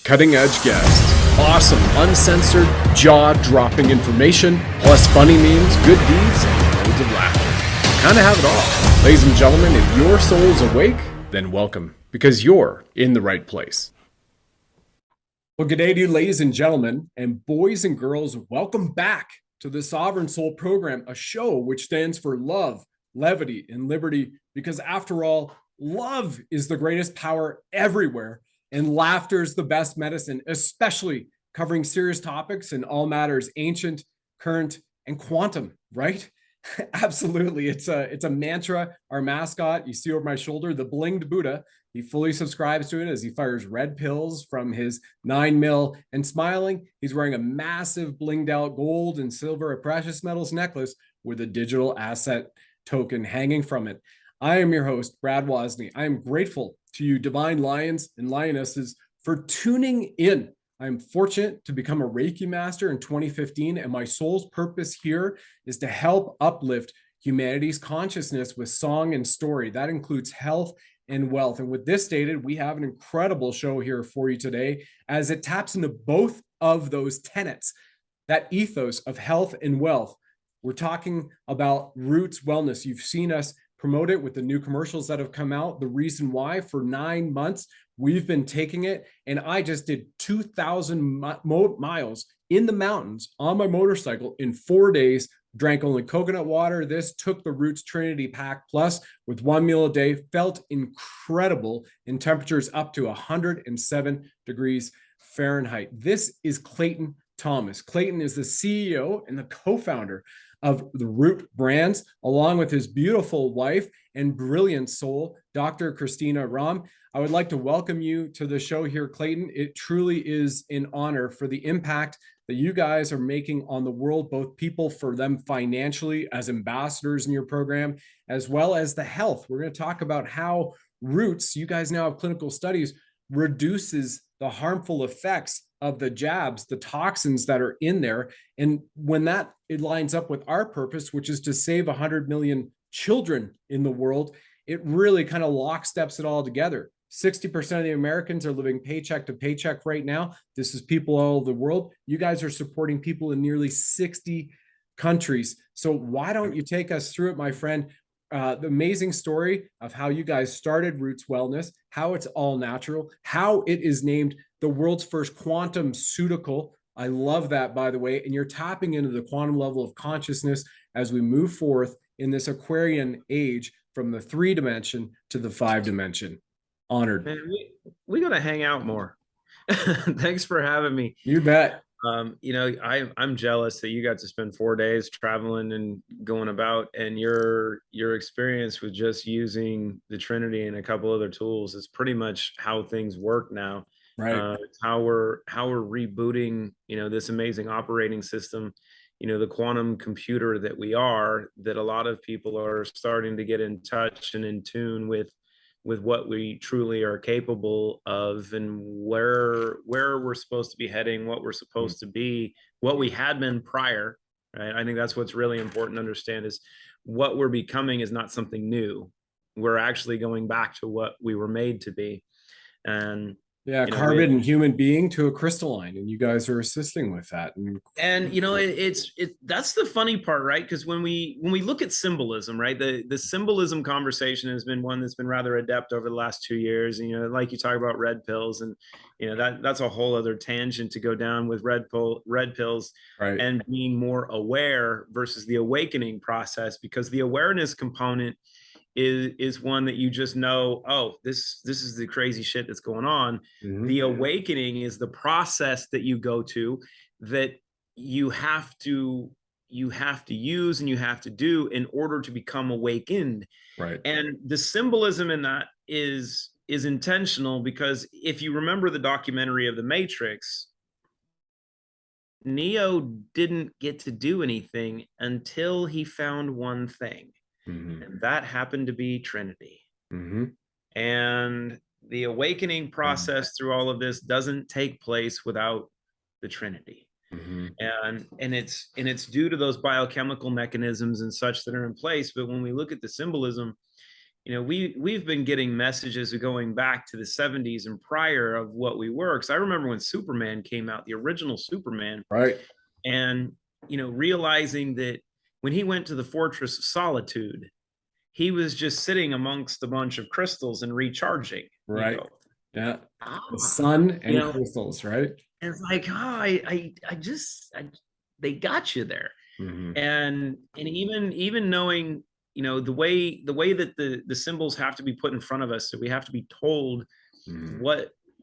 cutting edge guests, awesome, uncensored, jaw-dropping information, plus funny memes, good deeds, and loads of laughter. Kind of have it all. Ladies and gentlemen, if your soul is awake, then welcome, because you're in the right place. Well, good day to you, ladies and gentlemen, and boys and girls. Welcome back to the Sovereign Soul Program, a show which stands for love, levity, and liberty, because after all, love is the greatest power everywhere, and laughter is the best medicine, especially covering serious topics in all matters ancient, current, and quantum, right? Absolutely. It's a mantra. Our mascot, you see over my shoulder, the blinged Buddha, he fully subscribes to it as he fires red pills from his 9mm and smiling. He's wearing a massive blinged out gold and silver precious metals necklace with a digital asset token hanging from it. I am your host, Brad Wozni. I am grateful to you, divine lions and lionesses, for tuning in. I'm fortunate to become a Reiki master in 2015, and my soul's purpose here is to help uplift humanity's consciousness with song and story. That includes health and wealth. And with this stated, we have an incredible show here for you today, as it taps into both of those tenets, that ethos of health and wealth. We're talking about Roots Wellness. You've seen us promote it with the new commercials that have come out. The reason why, for 9 months, we've been taking it, and I just did 2,000 miles in the mountains on my motorcycle in 4 days, drank only coconut water. This took the Roots Trinity Pack Plus with 1 meal a day, felt incredible in temperatures up to 107 degrees Fahrenheit. This is Clayton Thomas. Clayton is the CEO and the co-founder of the Root Brands, along with his beautiful wife and brilliant soul, Dr. Christina Ram. I would like to welcome you to the show here, Clayton. It truly is an honor for the impact that you guys are making on the world, both people for them financially as ambassadors in your program, as well as the health. We're going to talk about how Roots, you guys now have clinical studies, reduces the harmful effects of the jabs, the toxins that are in there. And when that it lines up with our purpose, which is to save 100 million children in the world, it really kind of locksteps it all together. 60% of the Americans are living paycheck to paycheck right now. This is people all over the world. You guys are supporting people in nearly 60 countries. So why don't you take us through it, my friend? The amazing story of how you guys started Roots Wellness, how it's all natural, how it is named the world's first quantum ceutical. I love that, by the way. And you're tapping into the quantum level of consciousness as we move forth in this Aquarian age from the 3-dimension to the 5-dimension. Honored. Man, we got to hang out more. Thanks for having me. You bet. I'm jealous that you got to spend 4 days traveling and going about, and your experience with just using the Trinity and a couple other tools is pretty much how things work now. Right. How we're rebooting, this amazing operating system, the quantum computer that we are, that a lot of people are starting to get in touch and in tune with what we truly are capable of, and where we're supposed to be heading, what we're supposed to be, what we had been prior, right? I think that's what's really important to understand, is what we're becoming is not something new. We're actually going back to what we were made to be. And carbon and human being to a crystalline, and you guys are assisting with that. And it's that's the funny part, right? Because when we look at symbolism, right, the symbolism conversation has been one that's been rather adept over the last 2 years. And like you talk about red pills, and that's a whole other tangent to go down with red pills, right, and being more aware versus the awakening process, because the awareness component is one that you just know, oh, this is the crazy shit that's going on. Mm-hmm. The awakening is the process that you go to, that you have to use and you have to do in order to become awakened. Right. And the symbolism in that is intentional, because if you remember the documentary of The Matrix, Neo didn't get to do anything until he found one thing. Mm-hmm. And that happened to be Trinity. Mm-hmm. And the awakening process through all of this doesn't take place without the Trinity. Mm-hmm. And it's due to those biochemical mechanisms and such that are in place. But when we look at the symbolism, we've been getting messages going back to the 70s and prior of what we were. Because I remember when Superman came out, the original Superman, Right. and realizing that when he went to the Fortress of Solitude, he was just sitting amongst a bunch of crystals and recharging. Right. Yeah. Ah, The sun and crystals, right? and it's like, they got you there. Mm-hmm. And even knowing, the way that the symbols have to be put in front of us, so we have to be told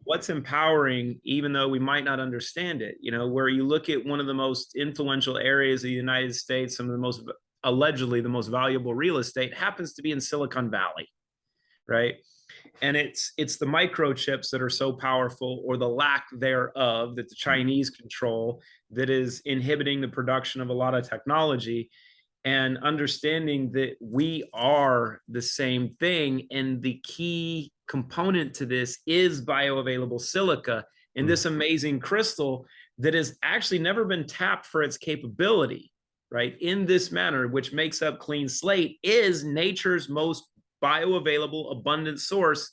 what's empowering, even though we might not understand it. Where you look at one of the most influential areas of the United States, some of the most allegedly the most valuable real estate happens to be in Silicon Valley, right? And it's the microchips that are so powerful, or the lack thereof, that the Chinese control, that is inhibiting the production of a lot of technology. And understanding that we are the same thing, and the key component to this is bioavailable silica in this amazing crystal that has actually never been tapped for its capability, right? In this manner, which makes up clean slate, is nature's most bioavailable abundant source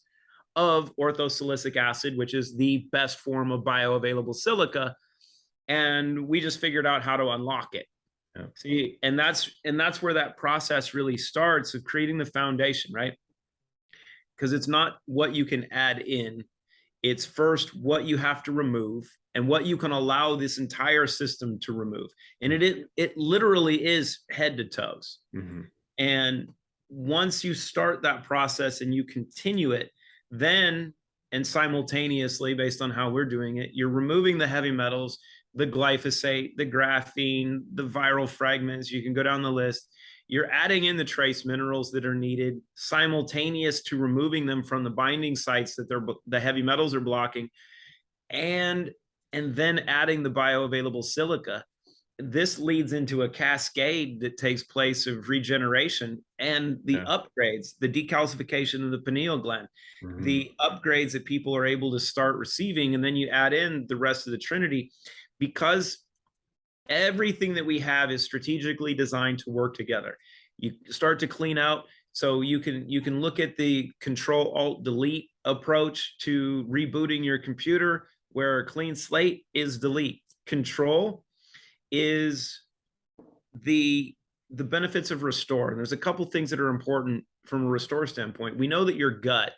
of orthosilicic acid, which is the best form of bioavailable silica. And we just figured out how to unlock it. Yeah. See, and that's where that process really starts, of creating the foundation, right? Because it's not what you can add in, it's first what you have to remove and what you can allow this entire system to remove. And it literally is head to toes. And once you start that process and you continue it, then, and simultaneously, based on how we're doing it, you're removing the heavy metals, the glyphosate, the graphene, the viral fragments. You can go down the list. You're adding in the trace minerals that are needed, simultaneous to removing them from the binding sites that the heavy metals are blocking, and then adding the bioavailable silica. This leads into a cascade that takes place of regeneration and the upgrades, the decalcification of the pineal gland, the upgrades that people are able to start receiving. And then you add in the rest of the Trinity, because everything that we have is strategically designed to work together. You start to clean out. So you can look at the Control-Alt-Delete approach to rebooting your computer, where a clean slate is delete. Control is the benefits of restore. And there's a couple things that are important from a restore standpoint. We know that your gut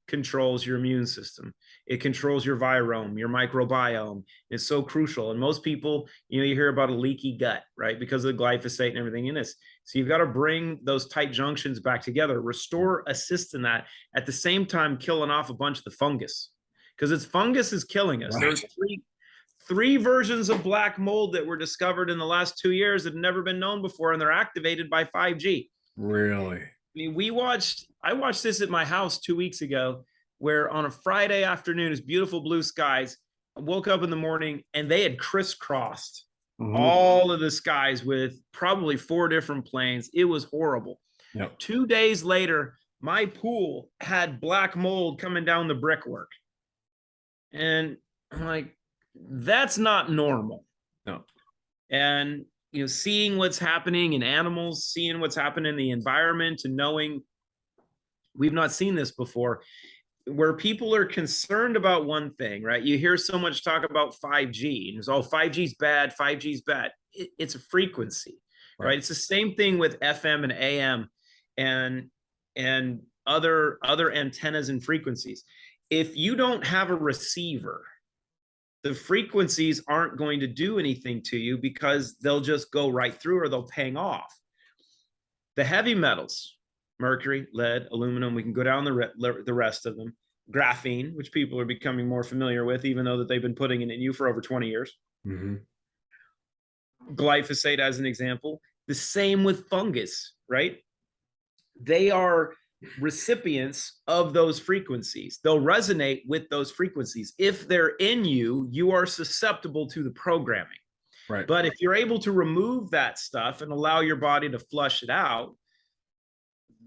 controls your immune system. It controls your virome, your microbiome. It's so crucial. And most people, you hear about a leaky gut, right? Because of the glyphosate and everything in this. So you've got to bring those tight junctions back together. Restore assists in that, at the same time killing off a bunch of the fungus, because it's fungus is killing us. Right. There's three versions of black mold that were discovered in the last 2 years that had never been known before, and they're activated by 5G. Really? I mean, I watched this at my house 2 weeks ago, where on a Friday afternoon, it's beautiful blue skies. I woke up in the morning and they had crisscrossed all of the skies with probably 4 different planes. It was horrible. Yep. 2 days later, my pool had black mold coming down the brickwork. And I'm like, that's not normal. No. And seeing what's happening in animals, seeing what's happening in the environment, and knowing we've not seen this before, where people are concerned about one thing, right? You hear so much talk about 5G, and it's all 5G's bad, 5G's bad. It's a frequency, right? It's the same thing with FM and AM and other antennas and frequencies. If you don't have a receiver, the frequencies aren't going to do anything to you, because they'll just go right through, or they'll ping off. The heavy metals, mercury, lead, aluminum, we can go down the rest of them. Graphene, which people are becoming more familiar with, even though that they've been putting it in you for over 20 years. Glyphosate, as an example. The same with fungus, right? They are recipients of those frequencies. They'll resonate with those frequencies. If they're in you, you are susceptible to the programming. Right. But if you're able to remove that stuff and allow your body to flush it out,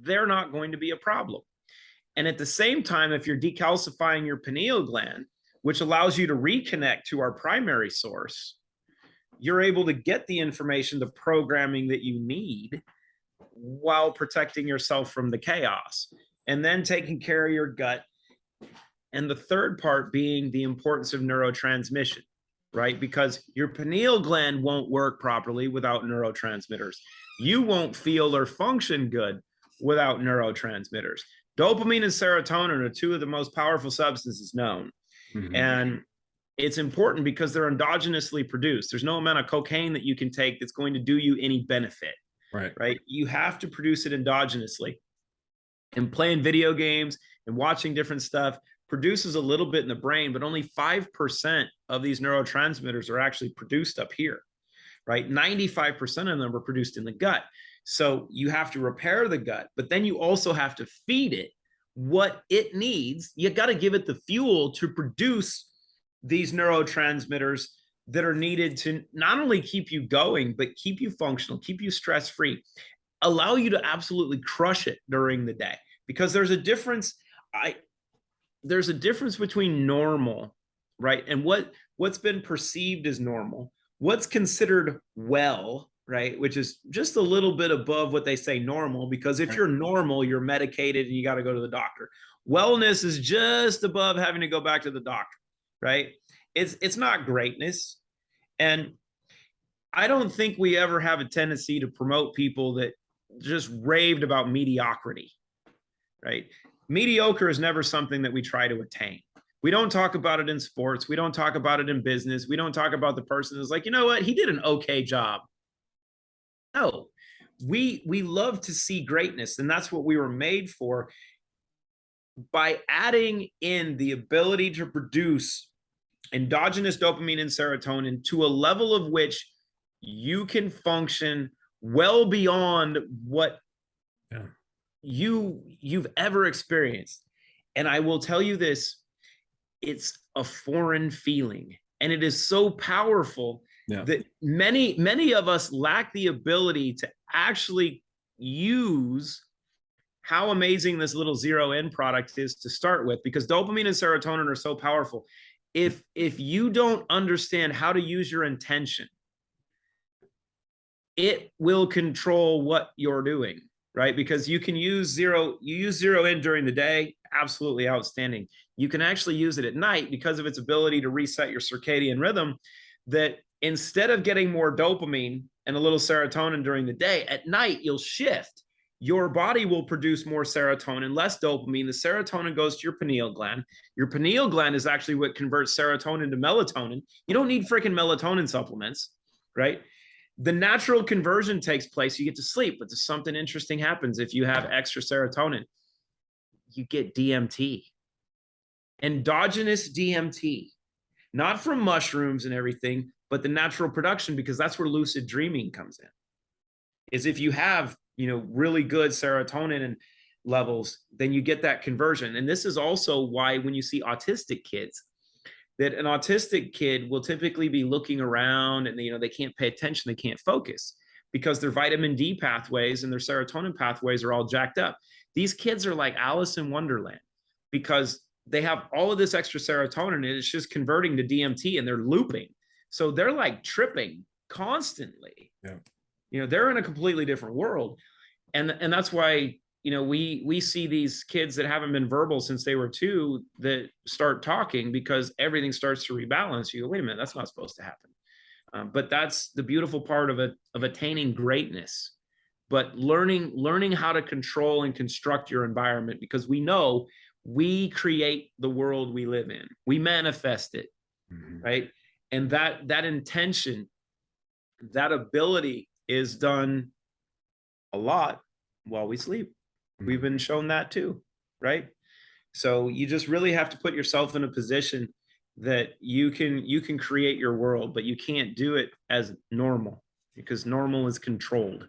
they're not going to be a problem. And at the same time, if you're decalcifying your pineal gland, which allows you to reconnect to our primary source, you're able to get the information, the programming that you need, while protecting yourself from the chaos. and then taking care of your gut. And the third part being the importance of neurotransmission, right? Because your pineal gland won't work properly without neurotransmitters. You won't feel or function good without neurotransmitters. Dopamine and serotonin are two of the most powerful substances known. Mm-hmm. And it's important because they're endogenously produced. There's no amount of cocaine that you can take that's going to do you any benefit. Right. You have to produce it endogenously. And playing video games and watching different stuff produces a little bit in the brain, but only 5% of these neurotransmitters are actually produced up here, right? 95% of them are produced in the gut. So you have to repair the gut, but then you also have to feed it what it needs. You got to give it the fuel to produce these neurotransmitters that are needed to not only keep you going, but keep you functional, keep you stress-free, allow you to absolutely crush it during the day. Because there's a difference. There's a difference between normal, right? And what's been perceived as normal, what's considered well, right? Which is just a little bit above what they say normal, because if you're normal, you're medicated and you got to go to the doctor. Wellness is just above having to go back to the doctor, right? It's not greatness. And I don't think we ever have a tendency to promote people that just raved about mediocrity, right? Mediocre is never something that we try to attain. We don't talk about it in sports. We don't talk about it in business. We don't talk about the person who's like, you know what? He did an okay job. No, we love to see greatness, and that's what we were made for. By adding in the ability to produce endogenous dopamine and serotonin to a level of which you can function well beyond what you've ever experienced. And I will tell you this, it's a foreign feeling, and it is so powerful that many of us lack the ability to actually use how amazing this little zero end product is to start with, because dopamine and serotonin are so powerful. If you don't understand how to use your intention, it will control what you're doing, right? Because you use zero in during the day, absolutely outstanding. You can actually use it at night because of its ability to reset your circadian rhythm, that instead of getting more dopamine and a little serotonin during the day, at night you'll shift. Your body will produce more serotonin, less dopamine. The serotonin goes to your pineal gland. Your pineal gland is actually what converts serotonin to melatonin. You don't need freaking melatonin supplements, right? The natural conversion takes place. You get to sleep, but there's something interesting happens if you have extra serotonin. You get DMT, endogenous DMT, not from mushrooms and everything, but the natural production, because that's where lucid dreaming comes in. Is if you have, really good serotonin and levels, then you get that conversion. And this is also why when you see autistic kids, that an autistic kid will typically be looking around and they can't pay attention, they can't focus, because their vitamin D pathways and their serotonin pathways are all jacked up. These kids are like Alice in Wonderland, because they have all of this extra serotonin and it's just converting to DMT and they're looping. So they're like tripping constantly. They're in a completely different world. And that's why, we see these kids that haven't been verbal since they were 2 that start talking, because everything starts to rebalance. You go, wait a minute, that's not supposed to happen. But that's the beautiful part of attaining greatness. But learning how to control and construct your environment, because we know we create the world we live in. We manifest it, right? And that intention, that ability is done a lot while we sleep. We've been shown that too, right? So you just really have to put yourself in a position that you can create your world, but you can't do it as normal, because normal is controlled.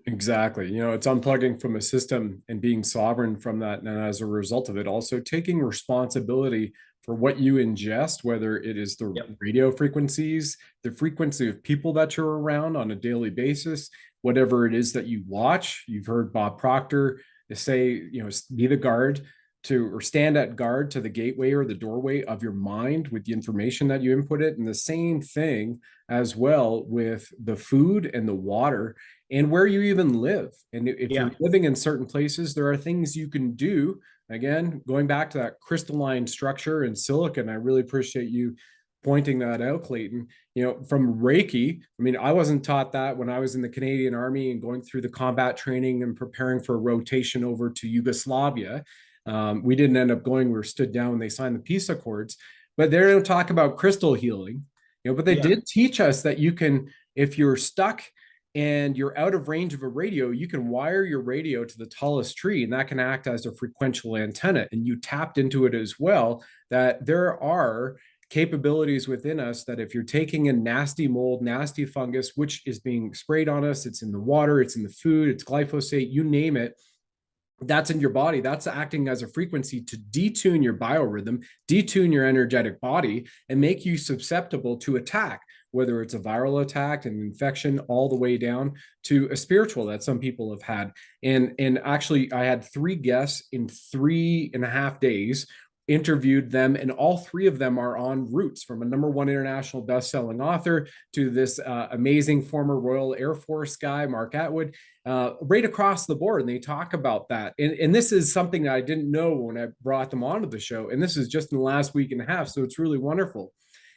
Exactly. It's unplugging from a system and being sovereign from that. And as a result of it, also taking responsibility for what you ingest, whether it is the radio frequencies, the frequency of people that you're around on a daily basis, whatever it is that you watch. You've heard Bob Proctor say, be the guard or stand at guard to the gateway or the doorway of your mind with the information that you input it. And the same thing as well with the food and the water and where you even live. And if Yeah. you're living in certain places, there are things you can do. Again, going back to that crystalline structure and silicon, I really appreciate you pointing that out, Clayton. From Reiki, I mean, I wasn't taught that when I was in the Canadian Army and going through the combat training and preparing for a rotation over to Yugoslavia. We didn't end up going. We were stood down when they signed the peace accords, but they don't talk about crystal healing, but they did teach us that you can, if you're stuck and you're out of range of a radio, you can wire your radio to the tallest tree, and that can act as a frequential antenna. And you tapped into it as well, that there are capabilities within us that if you're taking in nasty mold, nasty fungus, which is being sprayed on us, it's in the water, it's in the food, it's glyphosate, you name it, that's in your body, that's acting as a frequency to detune your biorhythm, detune your energetic body, and make you susceptible to attack, whether it's a viral attack, an infection, all the way down to a spiritual that some people have had. And actually, I had 3 guests in 3.5 days, interviewed them, and all 3 of them are on routes, from a #1 international best-selling author to this amazing former Royal Air Force guy, Mark Atwood, right across the board. And they talk about that. And this is something that I didn't know when I brought them onto the show. And this is just in the last week and a half. So it's really wonderful.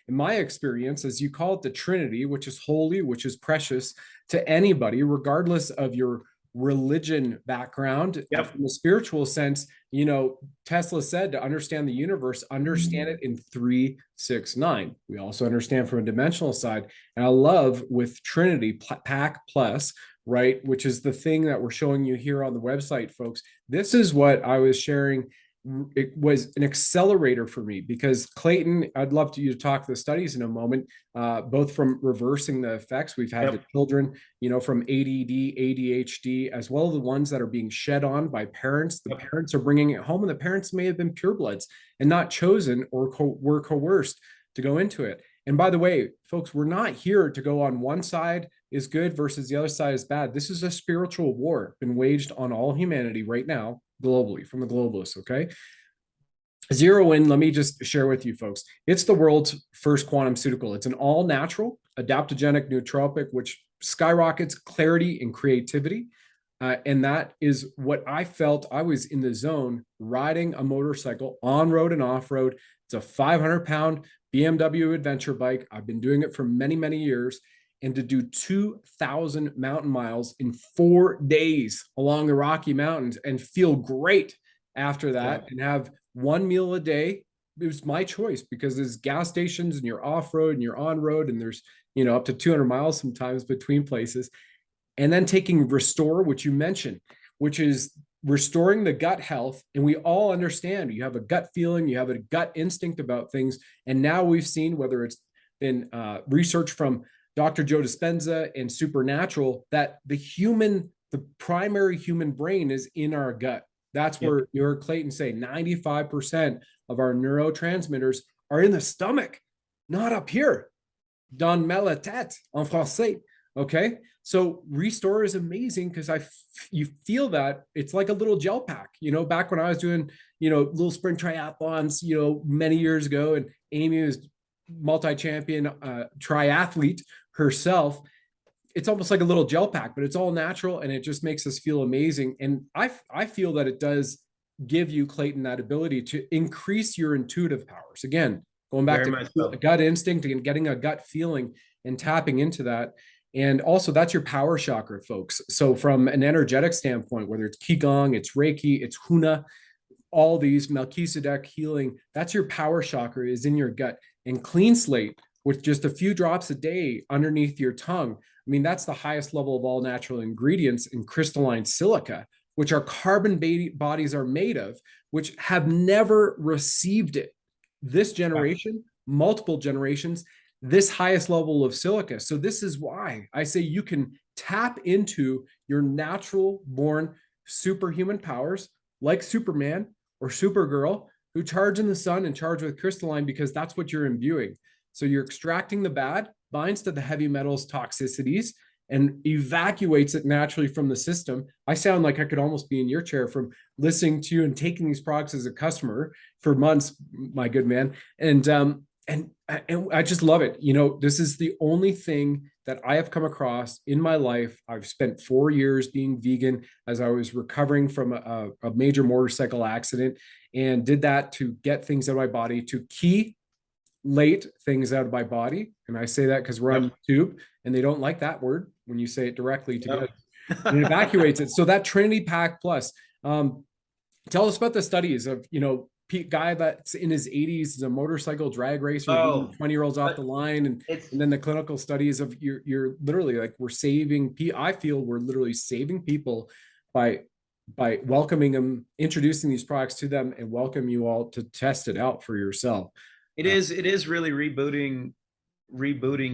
In my experience, as you call it, the Trinity, which is holy, which is precious to anybody, regardless of your religion background. From a spiritual sense, Tesla said to understand the universe, understand it in 3, 6, 9. We also understand from a dimensional side. And I love with Trinity Pack Plus, right, which is the thing that we're showing you here on the website, folks. This is what I was sharing. It was an accelerator for me because, Clayton, I'd love to you to talk the studies in a moment, both from reversing the effects. We've had the children, from ADD, ADHD, as well as the ones that are being shed on by parents. The parents are bringing it home, and the parents may have been purebloods and not chosen or were coerced to go into it. And by the way, folks, we're not here to go on one side is good versus the other side is bad. This is a spiritual war been waged on all humanity right now, globally, from the globalists, okay? Zero in, let me just share with you folks. It's the world's first quantumceutical. It's an all-natural, adaptogenic nootropic, which skyrockets clarity and creativity. And that is what I felt. I was in the zone riding a motorcycle on-road and off-road. It's a 500-pound BMW adventure bike. I've been doing it for many, many years. And to do 2,000 mountain miles in 4 days along the Rocky Mountains and feel great after that and have 1 meal a day, it was my choice because there's gas stations and you're off-road and you're on-road and there's, up to 200 miles sometimes between places. And then taking Restore, which you mentioned, which is restoring the gut health. And we all understand you have a gut feeling, you have a gut instinct about things. And now we've seen, whether it's been research from Dr. Joe Dispenza and Supernatural, that the primary human brain is in our gut. That's where you heard Clayton say 95% of our neurotransmitters are in the stomach, not up here. Dans la tête, en français. Okay. So Restore is amazing because you feel that it's like a little gel pack, back when I was doing, little sprint triathlons, many years ago, and Amy was multi-champion triathlete herself. It's almost like a little gel pack, but it's all natural and it just makes us feel amazing. And I feel that it does give you, Clayton, that ability to increase your intuitive powers. Again, going back to gut instinct and getting a gut feeling and tapping into that. And also that's your power chakra, folks. So from an energetic standpoint, whether it's Qigong, it's Reiki, it's Huna, all these Melchizedek healing, that's your power chakra is in your gut. And Clean Slate with just a few drops a day underneath your tongue. I mean, that's the highest level of all natural ingredients in crystalline silica, which our carbon bodies are made of, which have never received it. This generation, multiple generations, this highest level of silica. So this is why I say you can tap into your natural born superhuman powers like Superman or Supergirl, who charge in the sun and charge with crystalline, because that's what you're imbuing. So you're extracting the bad, binds to the heavy metals toxicities, and evacuates it naturally from the system. I sound like I could almost be in your chair from listening to you and taking these products as a customer for months, my good man. And I just love it. This is the only thing that I have come across in my life. I've spent 4 years being vegan as I was recovering from a major motorcycle accident, and did that to get things out of my body, to chelate things out of my body. And I say that because we're on YouTube and they don't like that word when you say it directly together. And it evacuates it. So that Trinity Pack Plus, tell us about the studies of, guy that's in his 80s is a motorcycle drag racer, 20-year-olds off the line, and then the clinical studies of you're literally like, we're saving. I feel we're literally saving people by welcoming them, introducing these products to them, and welcome you all to test it out for yourself. It is really rebooting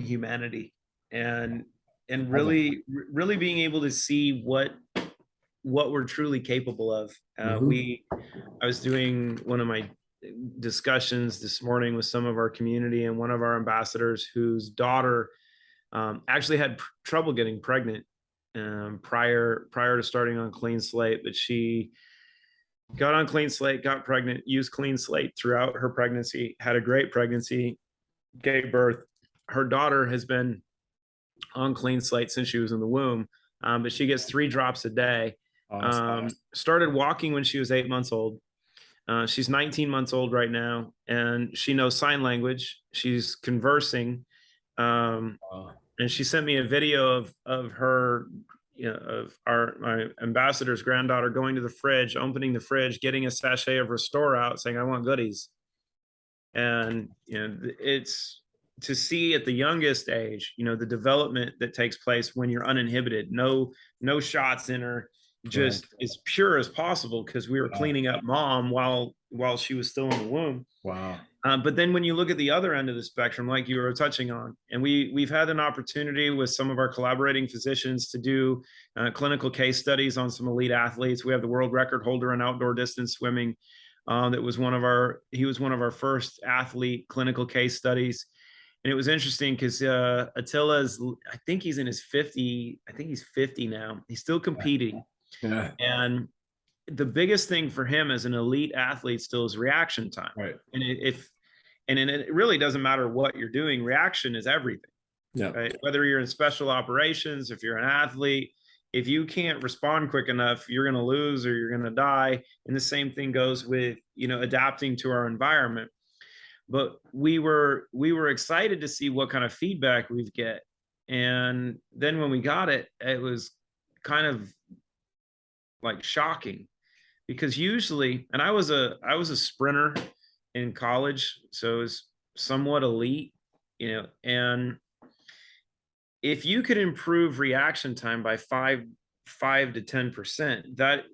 humanity, and really being able to see what we're truly capable of. I was doing one of my discussions this morning with some of our community, and one of our ambassadors whose daughter actually had trouble getting pregnant prior to starting on Clean Slate, but she got on Clean Slate, got pregnant, used Clean Slate throughout her pregnancy, had a great pregnancy, gave birth. Her daughter has been on Clean Slate since she was in the womb, but she gets 3 drops a day. Started walking when she was 8 months old. She's 19 months old right now, and she knows sign language. She's conversing. And she sent me a video of her, of my ambassador's granddaughter going to the fridge, opening the fridge, getting a sachet of Restore out, saying, "I want goodies." And it's to see at the youngest age, the development that takes place when you're uninhibited, no shots in her, just as pure as possible, because we were cleaning up mom while she was still in the womb. But then when you look at the other end of the spectrum, like you were touching on, and we've had an opportunity with some of our collaborating physicians to do clinical case studies on some elite athletes. We have the world record holder in outdoor distance swimming. He was one of our first athlete clinical case studies. And it was interesting because Attila's, I think he's 50 now. He's still competing. And the biggest thing for him as an elite athlete still is reaction time. And it really doesn't matter what you're doing. Reaction is everything. Right? Whether you're in special operations, if you're an athlete, if you can't respond quick enough, you're going to lose or you're going to die. And the same thing goes with, adapting to our environment. But we were excited to see what kind of feedback we'd get. And then when we got it, it was kind of like shocking, because usually, and I was a sprinter in college, so it was somewhat elite, and if you could improve reaction time by 5 to 10%, that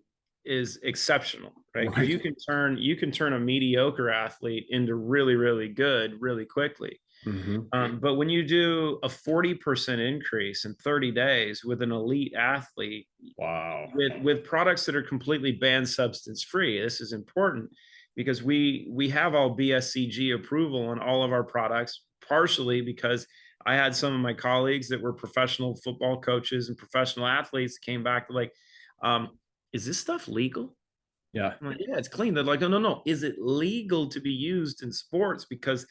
is exceptional, right? You can turn a mediocre athlete into really, really good really quickly. But when you do a 40% increase in 30 days with an elite athlete, with products that are completely banned substance free, this is important because we have all BSCG approval on all of our products, partially because I had some of my colleagues that were professional football coaches and professional athletes that came back like, is this stuff legal? I'm like, yeah, it's clean. They're like, no. Is it legal to be used in sports? Because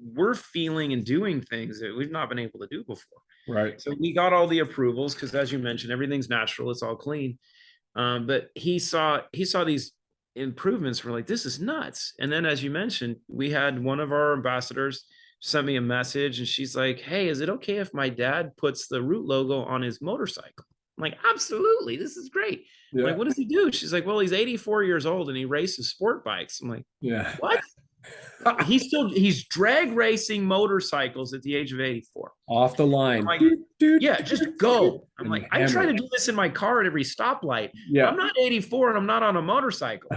we're feeling and doing things that we've not been able to do before. So we got all the approvals because, as you mentioned, everything's natural. It's all clean. But he saw these improvements. We're like, this is nuts. And then, as you mentioned, we had one of our ambassadors sent me a message, and she's like, "Hey, is it okay if my dad puts the Root logo on his motorcycle?" I'm like, absolutely. This is great. I'm like, what does he do? She's like, well, he's 84 years old and he races sport bikes. I'm like, what? He's drag racing motorcycles at the age of 84. Off the line. Like, yeah, just go. I'm like, I try to do this in my car at every stoplight. I'm not 84 and I'm not on a motorcycle.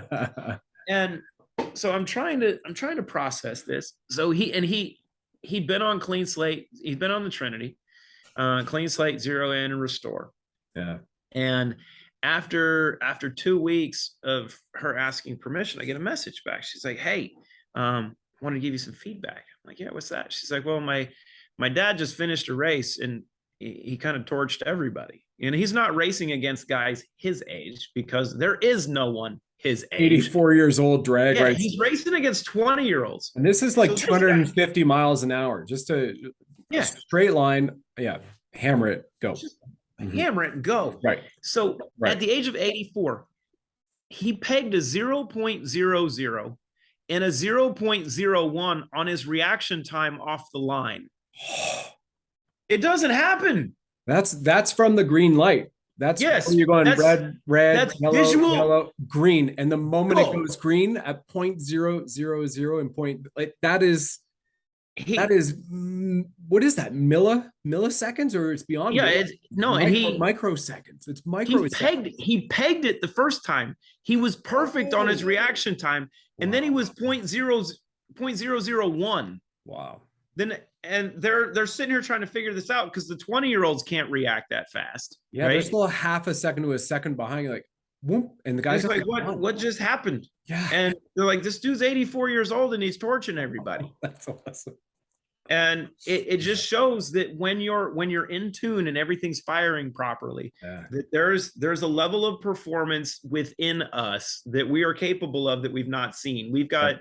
And so I'm trying to process this. So he'd been on Clean Slate. He'd been on the Trinity, Clean Slate, Zero In, and Restore. And after 2 weeks of her asking permission, I get a message back. She's like, "Hey, I want to give you some feedback." I'm like, "Yeah, what's that?" She's like, "Well, my dad just finished a race and he kind of torched everybody. And he's not racing against guys his age because there is no one his age. 84 years old, drag race. He's racing against 20-year-olds. And this is like 250 miles an hour, just to a straight line. Yeah. Hammer it, go. Just hammer it and go. Right. So at the age of 84, he pegged a 0.00 and a 0.01 on his reaction time off the line. It doesn't happen. That's from the green light. That's when you're going red, yellow, green. And the moment it goes green at 0.000 and that is what is that? Milliseconds, or it's beyond? Yeah, it's microseconds. It's microseconds. He pegged it the first time. He was perfect on his reaction time, and then he was 0.001. Wow. And they're sitting here trying to figure this out because the 20-year-olds can't react that fast. Yeah, they're still a half a second to a second behind. You're like, whoop, and the guy's like, what just happened? Yeah. And they're like, this dude's 84 years old and he's torching everybody. That's awesome. And it just shows that when you're in tune and everything's firing properly, that there's a level of performance within us that we are capable of that we've not seen. We've got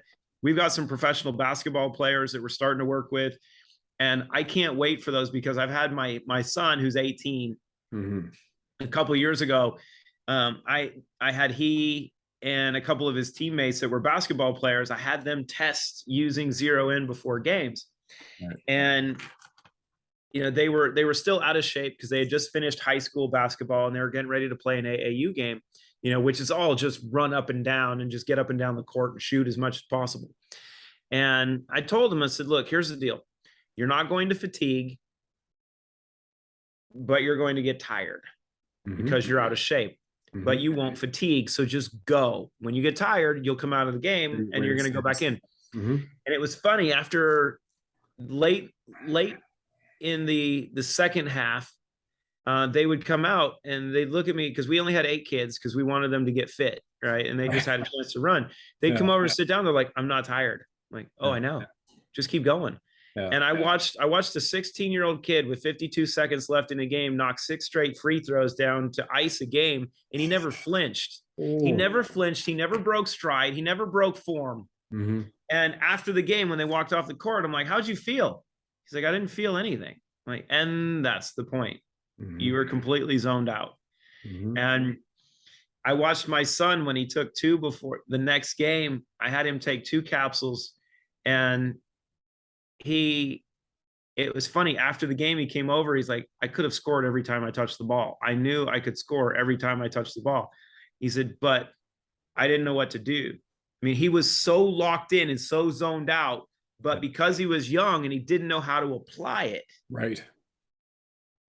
some professional basketball players that we're starting to work with. And I can't wait for those because I've had my son who's 18 a couple of years ago. I had he and a couple of his teammates that were basketball players. I had them test using Zero In before games. Right. And they were still out of shape because they had just finished high school basketball and they were getting ready to play an AAU game, which is all just run up and down and just get up and down the court and shoot as much as possible. And I told them, I said, look, here's the deal. You're not going to fatigue, but you're going to get tired because you're out of shape, but you won't fatigue. So just go. When you get tired, you'll come out of the game and you're going to go back in. And it was funny after late in the second half, they would come out and they'd look at me because we only had 8 kids because we wanted them to get fit. Right. And they just had a chance to run. They'd come over and sit down. They're like, I'm not tired. I'm like, oh, I know. Just keep going. Yeah. And I watched a 16-year-old kid with 52 seconds left in a game knock 6 straight free throws down to ice a game, and he never flinched. Ooh. He never flinched. He never broke stride. He never broke form. And after the game, when they walked off the court, I'm like, how'd you feel? He's like, I didn't feel anything. I'm like, and that's the point. You were completely zoned out. And I watched my son when he took 2 before the next game. I had him take 2 capsules, and it was funny. After the game, he came over. He's like, I could have scored every time I touched the ball. I knew I could score every time I touched the ball. He said, but I didn't know what to do. I mean, he was so locked in and so zoned out, but because he was young and he didn't know how to apply it. Right.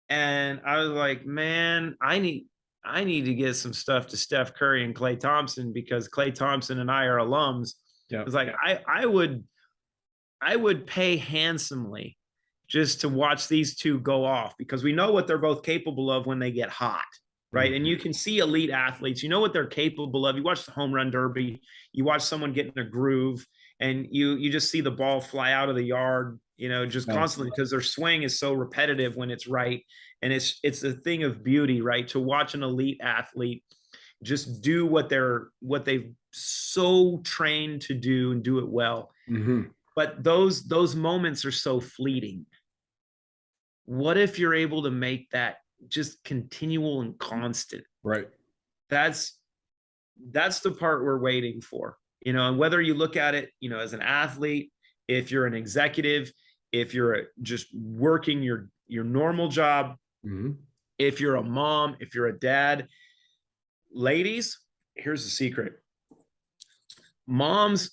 And I was like, man, I need to get some stuff to Steph Curry and Klay Thompson because Klay Thompson and I are alums. It was like, I would pay handsomely just to watch these 2 go off because we know what they're both capable of when they get hot, right? And you can see elite athletes, you know what they're capable of. You watch the home run derby, you watch someone get in a groove, and you just see the ball fly out of the yard, just constantly because their swing is so repetitive when it's right. And it's a thing of beauty, right? To watch an elite athlete just do what they've so trained to do and do it well. But those moments are so fleeting. What if you're able to make that just continual and constant? Right. That's the part we're waiting for, and whether you look at it, as an athlete, if you're an executive, if you're just working your normal job, if you're a mom, if you're a dad, ladies, here's the secret. Moms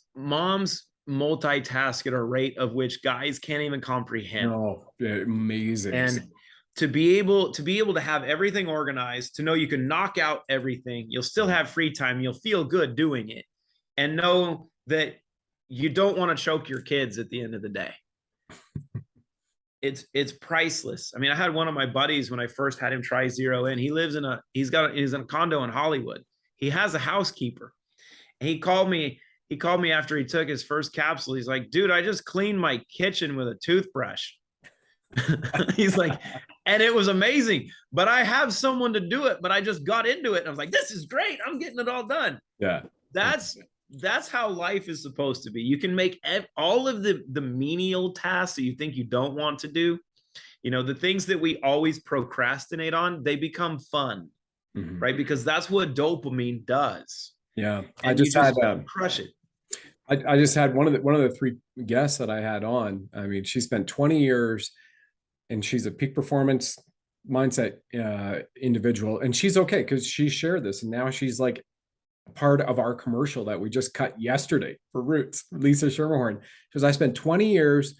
multitask at a rate of which guys can't even comprehend. Oh, amazing. And to be able to have everything organized, to know you can knock out everything, you'll still have free time, you'll feel good doing it, and know that you don't want to choke your kids at the end of the day. It's priceless. I mean, I had one of my buddies when I first had him try Zero In. He's in a condo in Hollywood. He has a housekeeper. And he called me after he took his first capsule. He's like, dude, I just cleaned my kitchen with a toothbrush. He's like, and it was amazing, but I have someone to do it, but I just got into it. And I was like, this is great. I'm getting it all done. Yeah. That's how life is supposed to be. You can make all of the menial tasks that you think you don't want to do. you know, the things that we always procrastinate on, they become fun, right? Because that's what dopamine does. Yeah. And you just crush it. I just had one of the three guests that I had on. I mean, she spent 20 years and she's a peak performance mindset individual, and she's okay because she shared this, and now she's like part of our commercial that we just cut yesterday for Roots. Lisa Schermerhorn, because I spent 20 years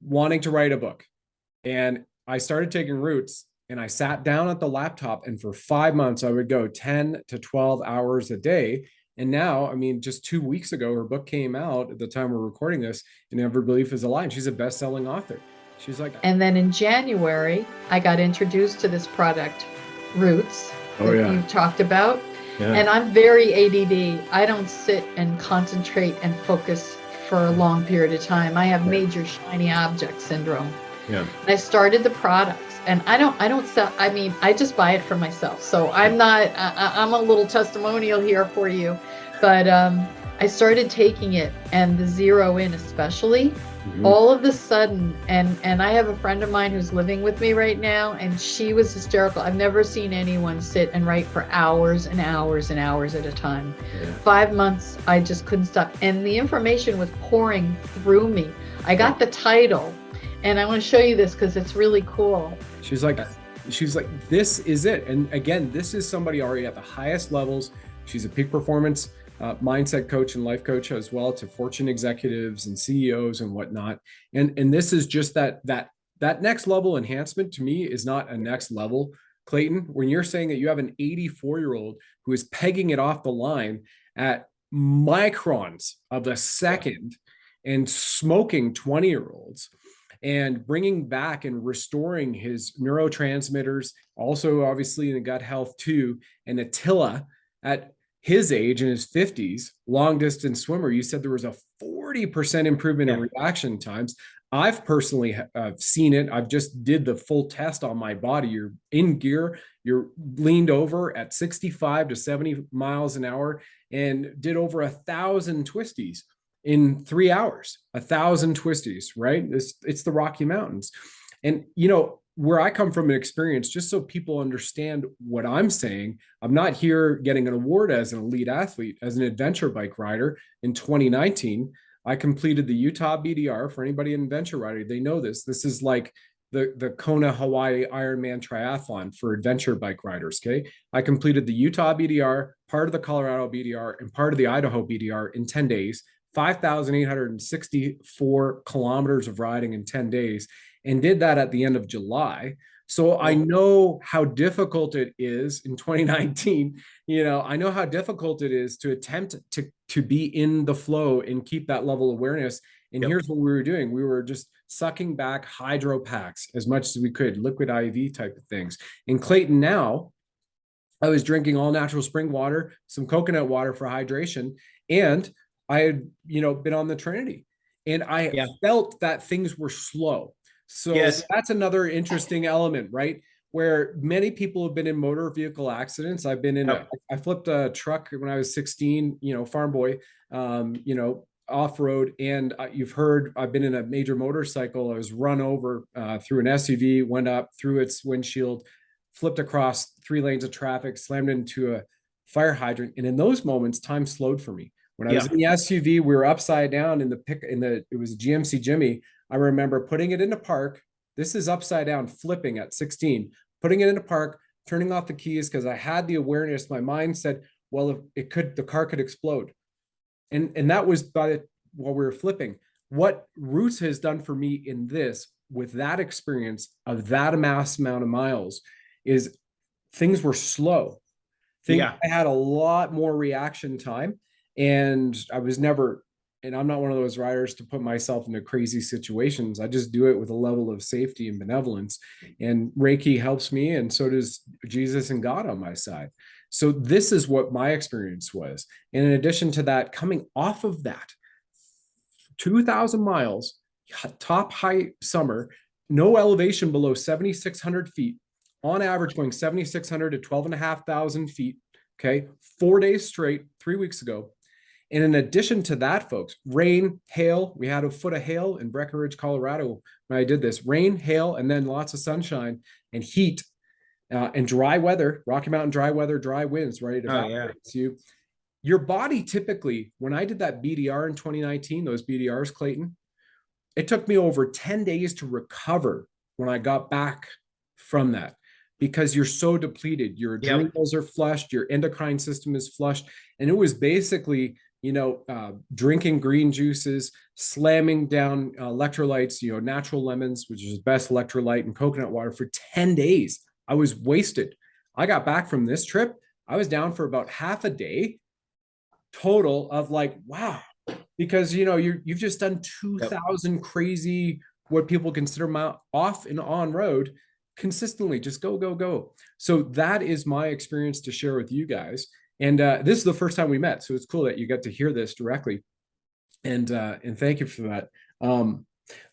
wanting to write a book, and I started taking Roots, and I sat down at the laptop, and for 5 months I would go 10 to 12 hours a day. And now, I mean, just 2 weeks ago, her book came out at the time we're recording this, and Every Belief is a Lie. And she's a best-selling author. She's like, and then in January, I got introduced to this product, Roots, that you talked about. Yeah. And I'm very ADD. I don't sit and concentrate and focus for a long period of time. I have major shiny object syndrome. Yeah. And I started the products, and I don't sell. I mean, I just buy it for myself. So I'm not. I'm a little testimonial here for you, but I started taking it, and the Zero In especially. All of a sudden, and I have a friend of mine who's living with me right now, and she was hysterical. I've never seen anyone sit and write for hours and hours and hours at a time. Yeah. 5 months, I just couldn't stop. And the information was pouring through me. I got the title, and I want to show you this because it's really cool. She's like, this is it. And again, this is somebody already at the highest levels. She's a peak performance mindset coach and life coach as well, to Fortune executives and CEOs and whatnot. And this is just that next level enhancement. To me, is not a next level, Clayton. When you're saying that you have an 84-year-old who is pegging it off the line at microns of a second and smoking 20-year-olds and bringing back and restoring his neurotransmitters, also obviously in the gut health too, and Attila at his age in his 50s, long distance swimmer, you said there was a 40% improvement in reaction times. I've personally seen it. I've just did the full test on my body. You're in gear, you're leaned over at 65 to 70 miles an hour and did over 1,000 twisties in 3 hours, 1,000 twisties, right? It's the Rocky Mountains. And, you know, where I come from an experience, just so people understand what I'm saying, I'm not here getting an award as an elite athlete. As an adventure bike rider in 2019, I completed the Utah BDR. For anybody in adventure rider, they know this. This is like the Kona Hawaii Ironman triathlon for adventure bike riders. Okay. I completed the Utah BDR, part of the Colorado BDR, and part of the Idaho BDR in 10 days, 5,864 kilometers of riding in 10 days. And did that at the end of July. So I know how difficult it is in 2019. You know, I know how difficult it is to attempt to be in the flow and keep that level of awareness. And here's what we were doing. We were just sucking back hydro packs as much as we could, liquid IV type of things. In Clayton now, I was drinking all natural spring water, some coconut water for hydration. And I had, you know, been on the Trinity, and I felt that things were slow. So that's another interesting element, right? Where many people have been in motor vehicle accidents. I've been in, I flipped a truck when I was 16, you know, farm boy, you know, off-road. And you've heard, I've been in a major motorcycle. I was run over through an SUV, went up through its windshield, flipped across 3 lanes of traffic, slammed into a fire hydrant. And in those moments, time slowed for me. When I was in the SUV, we were upside down it was a GMC Jimmy. I remember putting it into park. This is upside down, flipping at 16, putting it into park, turning off the keys because I had the awareness. My mind said, well, if the car could explode. And that was while we were flipping. What Roots has done for me in this, with that experience of that mass amount of miles, is things were slow. I had a lot more reaction time, and I was never, and I'm not one of those riders to put myself into crazy situations. I just do it with a level of safety and benevolence. And Reiki helps me, and so does Jesus and God on my side. So this is what my experience was. And in addition to that, coming off of that, 2,000 miles, top height summer, no elevation below 7,600 feet, on average going 7,600 to 12,500 feet, okay, 4 days straight, 3 weeks ago. And in addition to that, folks, rain, hail, we had a foot of hail in Breckenridge, Colorado when I did this. Rain, hail, and then lots of sunshine and heat and dry weather, Rocky Mountain dry weather, dry winds, right? It evaporates you. Your body typically, when I did that BDR in 2019, those BDRs, Clayton, it took me over 10 days to recover when I got back from that, because you're so depleted. Your adrenals are flushed, your endocrine system is flushed. And it was basically, drinking green juices, slamming down electrolytes, natural lemons, which is the best electrolyte, and coconut water for 10 days. I was wasted. I got back from this trip. I was down for about half a day total of like, wow, because you've just done 2,000 crazy, what people consider off and on road consistently, just go. So that is my experience to share with you guys. And this is the first time we met, so it's cool that you got to hear this directly. And thank you for that.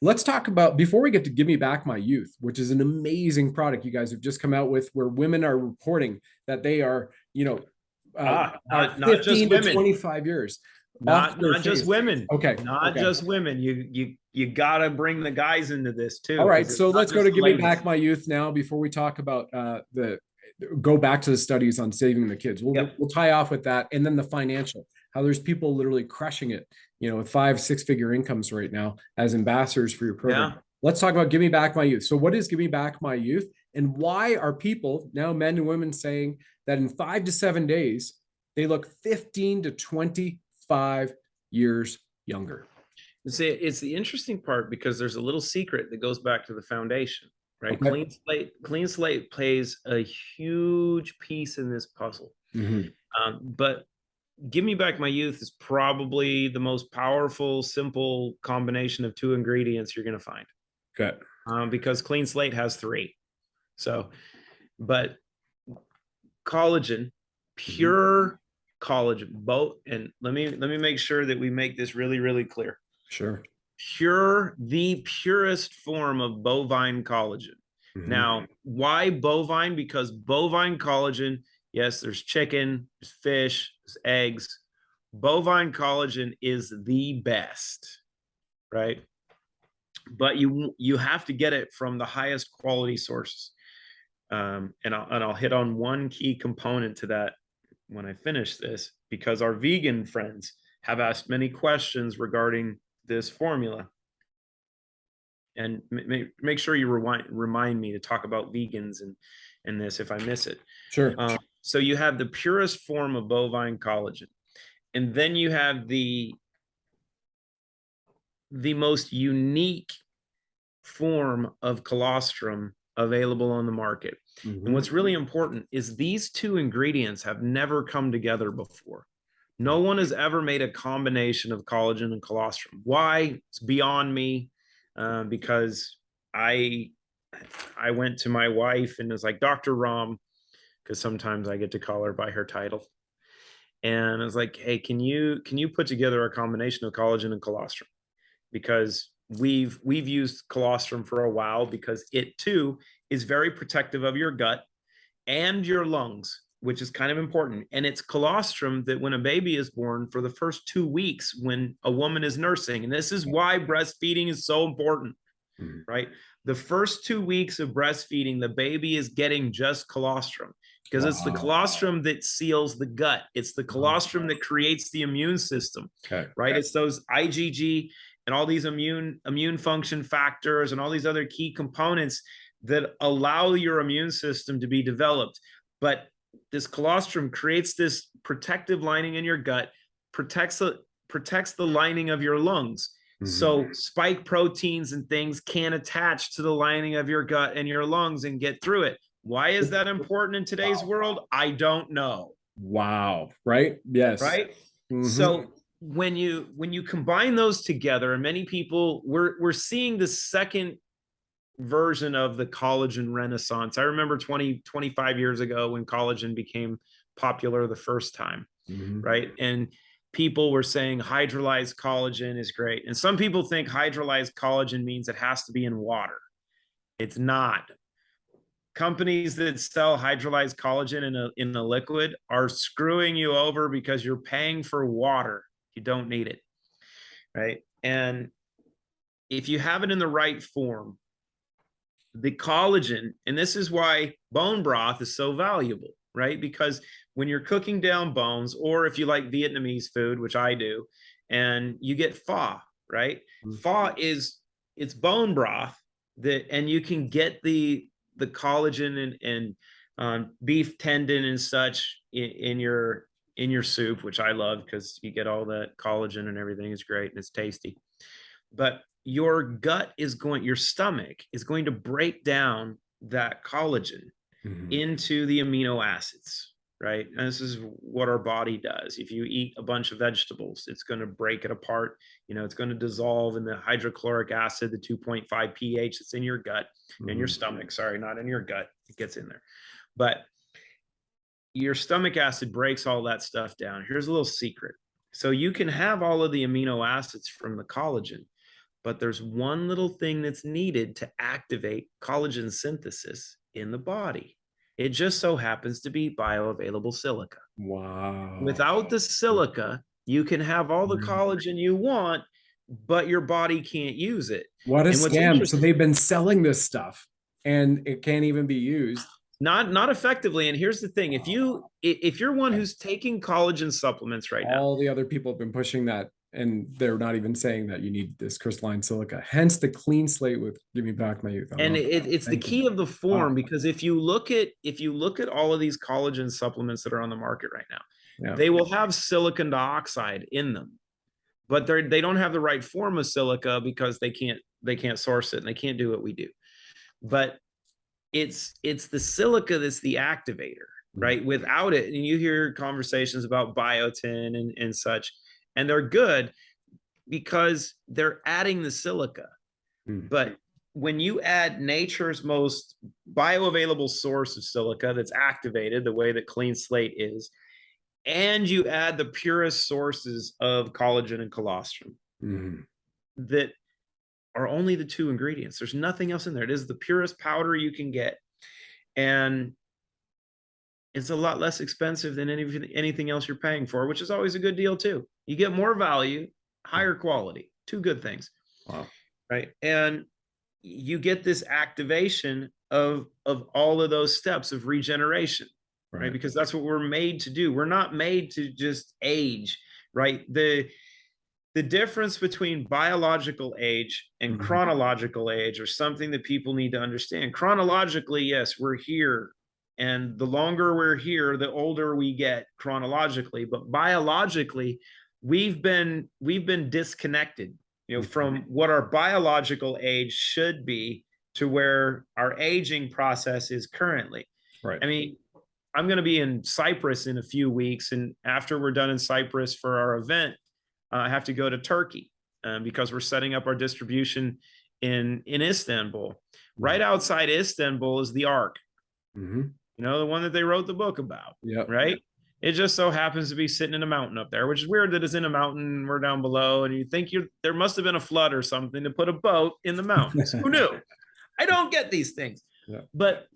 Let's talk about, before we get to Give Me Back My Youth, which is an amazing product you guys have just come out with, where women are reporting that they are, not 15 just to women. 25 years. Not just women. Okay. Not just women. You gotta bring the guys into this too. All right. So let's go to Give Me Back My Youth now before we talk about go back to the studies on saving the kids. We'll tie off with that. And then the financial, how there's people literally crushing it, with 5-6 figure incomes right now as ambassadors for your program. Yeah. Let's talk about Give Me Back My Youth. So what is Give Me Back My Youth? And why are people now, men and women, saying that in 5 to 7 days, they look 15 to 25 years younger? It's the interesting part, because there's a little secret that goes back to the foundation, right? Okay. Clean slate plays a huge piece in this puzzle. But Give Me Back My Youth is probably the most powerful, simple combination of 2 ingredients you're going to find. Okay. Because Clean Slate has 3. So, but collagen, pure collagen, both, and let me make sure that we make this really, really clear. Sure. The purest form of bovine collagen. Now, why bovine? Because bovine collagen, yes, there's chicken, there's fish, there's eggs. Bovine collagen is the best, right? But you have to get it from the highest quality sources. And I'll hit on one key component to that when I finish this, because our vegan friends have asked many questions regarding this formula. And make sure you remind me to talk about vegans and this if I miss it. Sure. So you have the purest form of bovine collagen, and then you have the most unique form of colostrum available on the market. And what's really important is these 2 ingredients have never come together before. No one has ever made a combination of collagen and colostrum. Why? It's beyond me. Because I went to my wife and was like, Dr. Ram, because sometimes I get to call her by her title. And I was like, hey, can you put together a combination of collagen and colostrum? Because we've used colostrum for a while, because it too is very protective of your gut and your lungs, which is kind of important. And it's colostrum that when a baby is born, for the first 2 weeks when a woman is nursing, and this is why breastfeeding is so important, right? The first 2 weeks of breastfeeding, the baby is getting just colostrum, because it's the colostrum that seals the gut. It's the colostrum that creates the immune system, right? It's those IgG and all these immune function factors and all these other key components that allow your immune system to be developed. But this colostrum creates this protective lining in your gut, protects the lining of your lungs. So spike proteins and things can't attach to the lining of your gut and your lungs and get through it. Why is that important in today's world? I don't know. Wow. Right? Yes. Right? So when you combine those together, and many people, we're seeing the second version of the collagen renaissance. I remember 25 years ago when collagen became popular the first time, right? And people were saying hydrolyzed collagen is great. And some people think hydrolyzed collagen means it has to be in water. It's not. Companies that sell hydrolyzed collagen in a liquid are screwing you over, because you're paying for water. You don't need it, right? And if you have it in the right form, the collagen, and this is why bone broth is so valuable, right? Because when you're cooking down bones, or if you like Vietnamese food, which I do, and you get pho, right? Pho it's bone broth and you can get the collagen and beef tendon and such in your soup, which I love because you get all that collagen and everything. Is great and it's tasty. But your stomach is going to break down that collagen into the amino acids, right? And this is what our body does. If you eat a bunch of vegetables, it's going to break it apart. It's going to dissolve in the hydrochloric acid, the 2.5 pH that's in your gut, in your stomach, sorry, not in your gut. It gets in there. But your stomach acid breaks all that stuff down. Here's a little secret. So you can have all of the amino acids from the collagen, but there's one little thing that's needed to activate collagen synthesis in the body. It just so happens to be bioavailable silica. Wow. Without the silica, you can have all the collagen you want, but your body can't use it. What a scam. So they've been selling this stuff and it can't even be used. Not effectively. And here's the thing. If you're one who's taking collagen supplements right now, all the other people have been pushing that, and they're not even saying that you need this crystalline silica, hence the clean slate with Give Me Back My Youth. And it's the key of the form, because if you look at all of these collagen supplements that are on the market right now, they will have silicon dioxide in them, but they don't have the right form of silica because they can't source it and they can't do what we do. But it's the silica that's the activator, right? Without it, and you hear conversations about biotin and such, and they're good because they're adding the silica. But when you add nature's most bioavailable source of silica that's activated the way that clean slate is, and you add the purest sources of collagen and colostrum that are only the two ingredients. There's nothing else in there. It is the purest powder you can get. And it's a lot less expensive than anything else you're paying for, which is always a good deal too. You get more value, higher quality, two good things. Wow. Right. And you get this activation of all of those steps of regeneration, right? Because that's what we're made to do. We're not made to just age, right? The difference between biological age and chronological age are something that people need to understand. Chronologically, yes, we're here. And the longer we're here, the older we get chronologically. But biologically, we've been disconnected, from what our biological age should be to where our aging process is currently. Right. I mean, I'm going to be in Cyprus in a few weeks. And after we're done in Cyprus for our event, I have to go to Turkey because we're setting up our distribution in Istanbul. Right outside Istanbul is the Ark. The one that they wrote the book about. Right. It just so happens to be sitting in a mountain up there, which is weird that it's in a mountain and we're down below. And you think there must have been a flood or something to put a boat in the mountains. Who knew? I don't get these things. But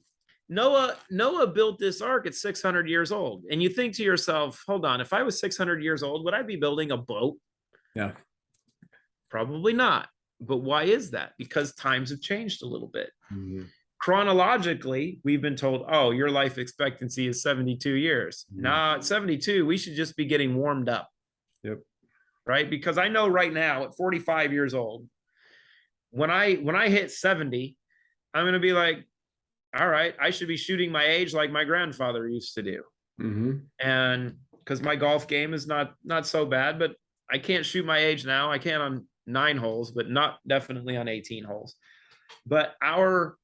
Noah built this ark at 600 years old. And you think to yourself, hold on, if I was 600 years old, would I be building a boat? Yeah. Probably not. But why is that? Because times have changed a little bit. Chronologically, we've been told, oh, your life expectancy is 72 years. Nah, at 72, we should just be getting warmed up. Right? Because I know right now at 45 years old, when I hit 70, I'm going to be like, all right, I should be shooting my age like my grandfather used to do. And because my golf game is not so bad, but I can't shoot my age now. I can on 9 holes, but not definitely on 18 holes. But our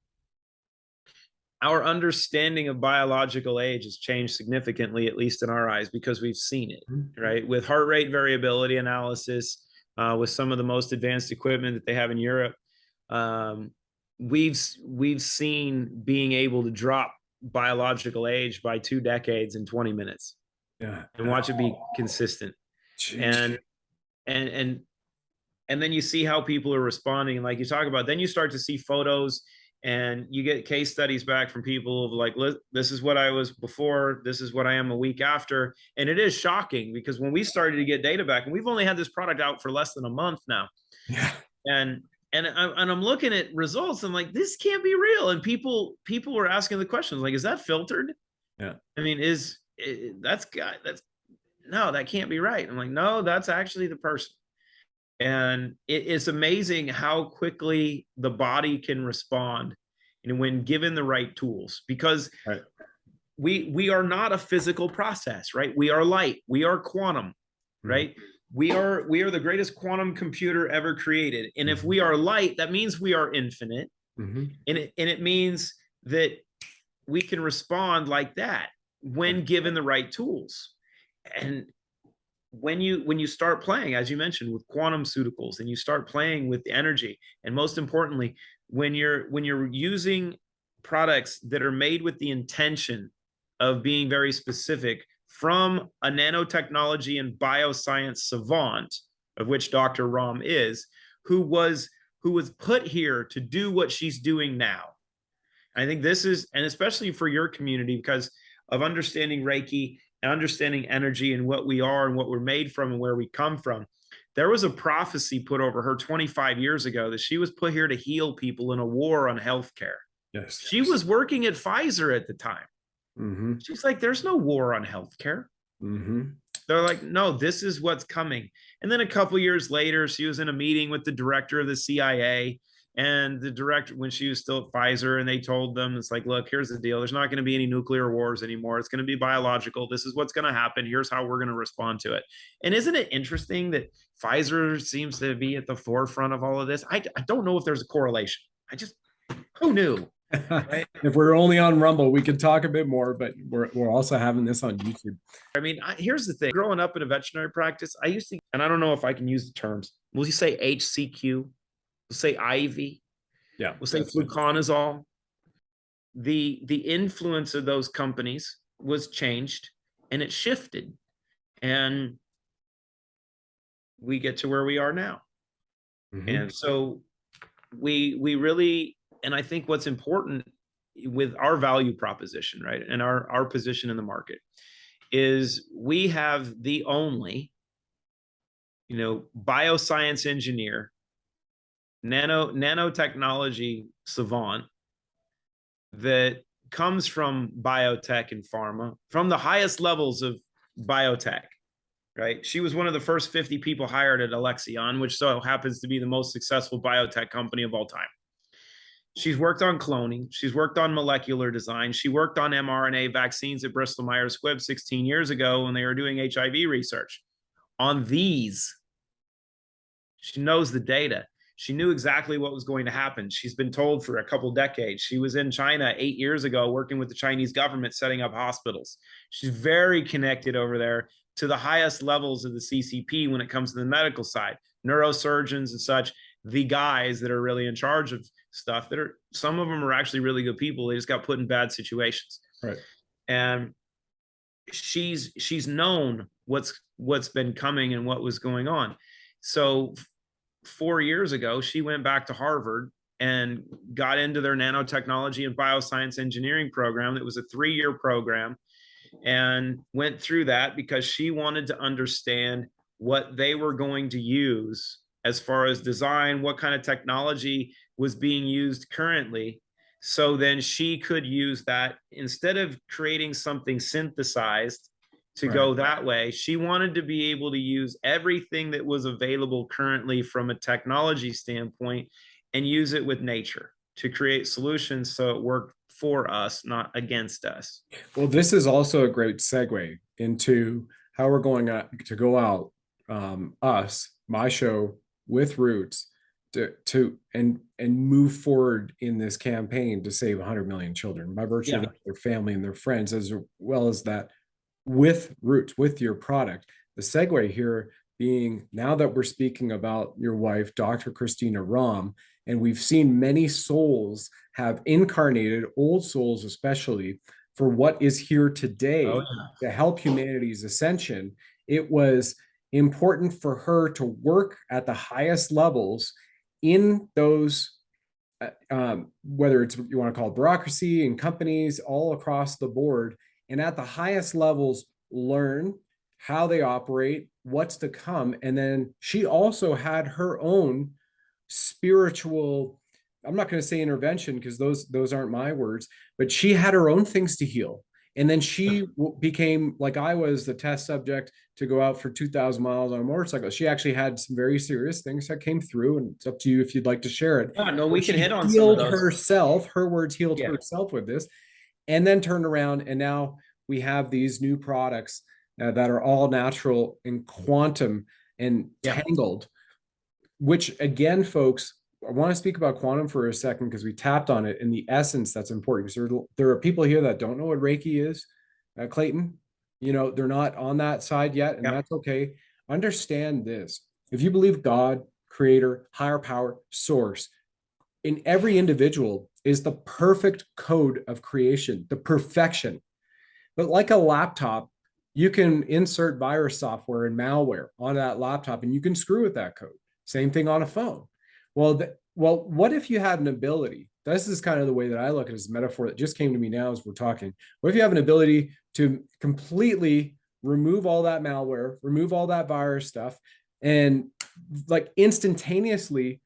understanding of biological age has changed significantly, at least in our eyes, because we've seen it, right? With heart rate variability analysis, with some of the most advanced equipment that they have in Europe, we've seen being able to drop biological age by 2 decades in 20 minutes. And watch it be consistent. And then you see how people are responding, like you talk about. Then you start to see photos And you get case studies back from people of like, this is what I was before, this is what I am a week after. And it is shocking because when we started to get data back, and we've only had this product out for less than a month now. Yeah. And I'm looking at results. I'm like, this can't be real. And people were asking the questions like, is that filtered? Yeah. I mean, no, that can't be right. I'm like, no, that's actually the person. And it's amazing how quickly the body can respond, when given the right tools, because right. we are not a physical process, right? We are light, we are quantum, right? We are the greatest quantum computer ever created. And if we are light, that means we are infinite. And it means that we can respond like that when given the right tools. And when you start playing, as you mentioned, with quantum pharmaceuticals, and you start playing with the energy, and most importantly, when you're using products that are made with the intention of being very specific from a nanotechnology and bioscience savant, of which Dr. Ram is, who was put here to do what she's doing now. I think this is, and especially for your community, because of understanding Reiki and understanding energy and what we are and what we're made from and where we come from. There was a prophecy put over her 25 years ago that she was put here to heal people in a war on healthcare. Yes. She was working at Pfizer at the time. She's like, there's no war on healthcare. They're like, no, this is what's coming. And then a couple years later, she was in a meeting with the director of the CIA and the director, when she was still at Pfizer, and they told them, it's like, look, here's the deal. There's not going to be any nuclear wars anymore. It's going to be biological. This is what's going to happen. Here's how we're going to respond to it. And isn't it interesting that Pfizer seems to be at the forefront of all of this? I don't know if there's a correlation. Who knew? Right? If we're only on Rumble, we could talk a bit more, but we're also having this on YouTube. I mean, here's the thing. Growing up in a veterinary practice, I used to, and I don't know if I can use the terms. Will you say HCQ? We'll say IV. Yeah. We'll say fluconazole. The influence of those companies was changed, and it shifted, and we get to where we are now. And so we really, and I think what's important with our value proposition, right, and our position in the market is we have the only, bioscience engineer, nanotechnology savant that comes from biotech and pharma, from the highest levels of biotech, right? She was one of the first 50 people hired at Alexion, which so happens to be the most successful biotech company of all time. She's worked on cloning. She's worked on molecular design. She worked on mRNA vaccines at Bristol Myers Squibb 16 years ago when they were doing HIV research. On these, she knows the data. She knew exactly what was going to happen. She's been told for a couple decades. She was in China 8 years ago working with the Chinese government setting up hospitals. She's very connected over there to the highest levels of the CCP when it comes to the medical side, neurosurgeons and such, the guys that are really in charge of stuff that are, some of them are actually really good people. They just got put in bad situations. Right. And she's known what's been coming and what was going on. So 4 years ago, she went back to Harvard and got into their nanotechnology and bioscience engineering program. It was a 3-year program, and went through that because she wanted to understand what they were going to use as far as design, what kind of technology was being used currently. So then she could use that instead of creating something synthesized to go that way. She wanted to be able to use everything that was available currently from a technology standpoint and use it with nature to create solutions so it worked for us, not against us. Well, this is also a great segue into how we're going to go out, my show with Roots, and move forward in this campaign to save 100 million children by virtue of their family and their friends, as well as that with Roots, with your product. The segue here being, now that we're speaking about your wife, Dr. Christina Ram, and we've seen many souls have incarnated, old souls especially, for what is here today to help humanity's ascension. It was important for her to work at the highest levels in those whether it's you want to call it bureaucracy and companies all across the board, and at the highest levels, learn how they operate, what's to come. And then she also had her own spiritual, I'm not going to say intervention because those aren't my words, but she had her own things to heal. And then she became, like I was, the test subject to go out for 2,000 miles on a motorcycle. She actually had some very serious things that came through, and it's up to you if you'd like to share it. No, we can hit on some of those. Herself, her words, healed herself with this, and then turned around, and now we have these new products that are all natural and quantum and tangled, which again, folks, I want to speak about quantum for a second because we tapped on it in the essence that's important. So there are people here that don't know what Reiki is, Clayton. They're not on that side yet, and that's okay. Understand this. If you believe God, creator, higher power, source, in every individual is the perfect code of creation, the perfection. But like a laptop, you can insert virus software and malware on that laptop, and you can screw with that code. Same thing on a phone. Well, what if you had an ability? This is kind of the way that I look at it as a metaphor that just came to me now as we're talking. What if you have an ability to completely remove all that malware, remove all that virus stuff, and like instantaneously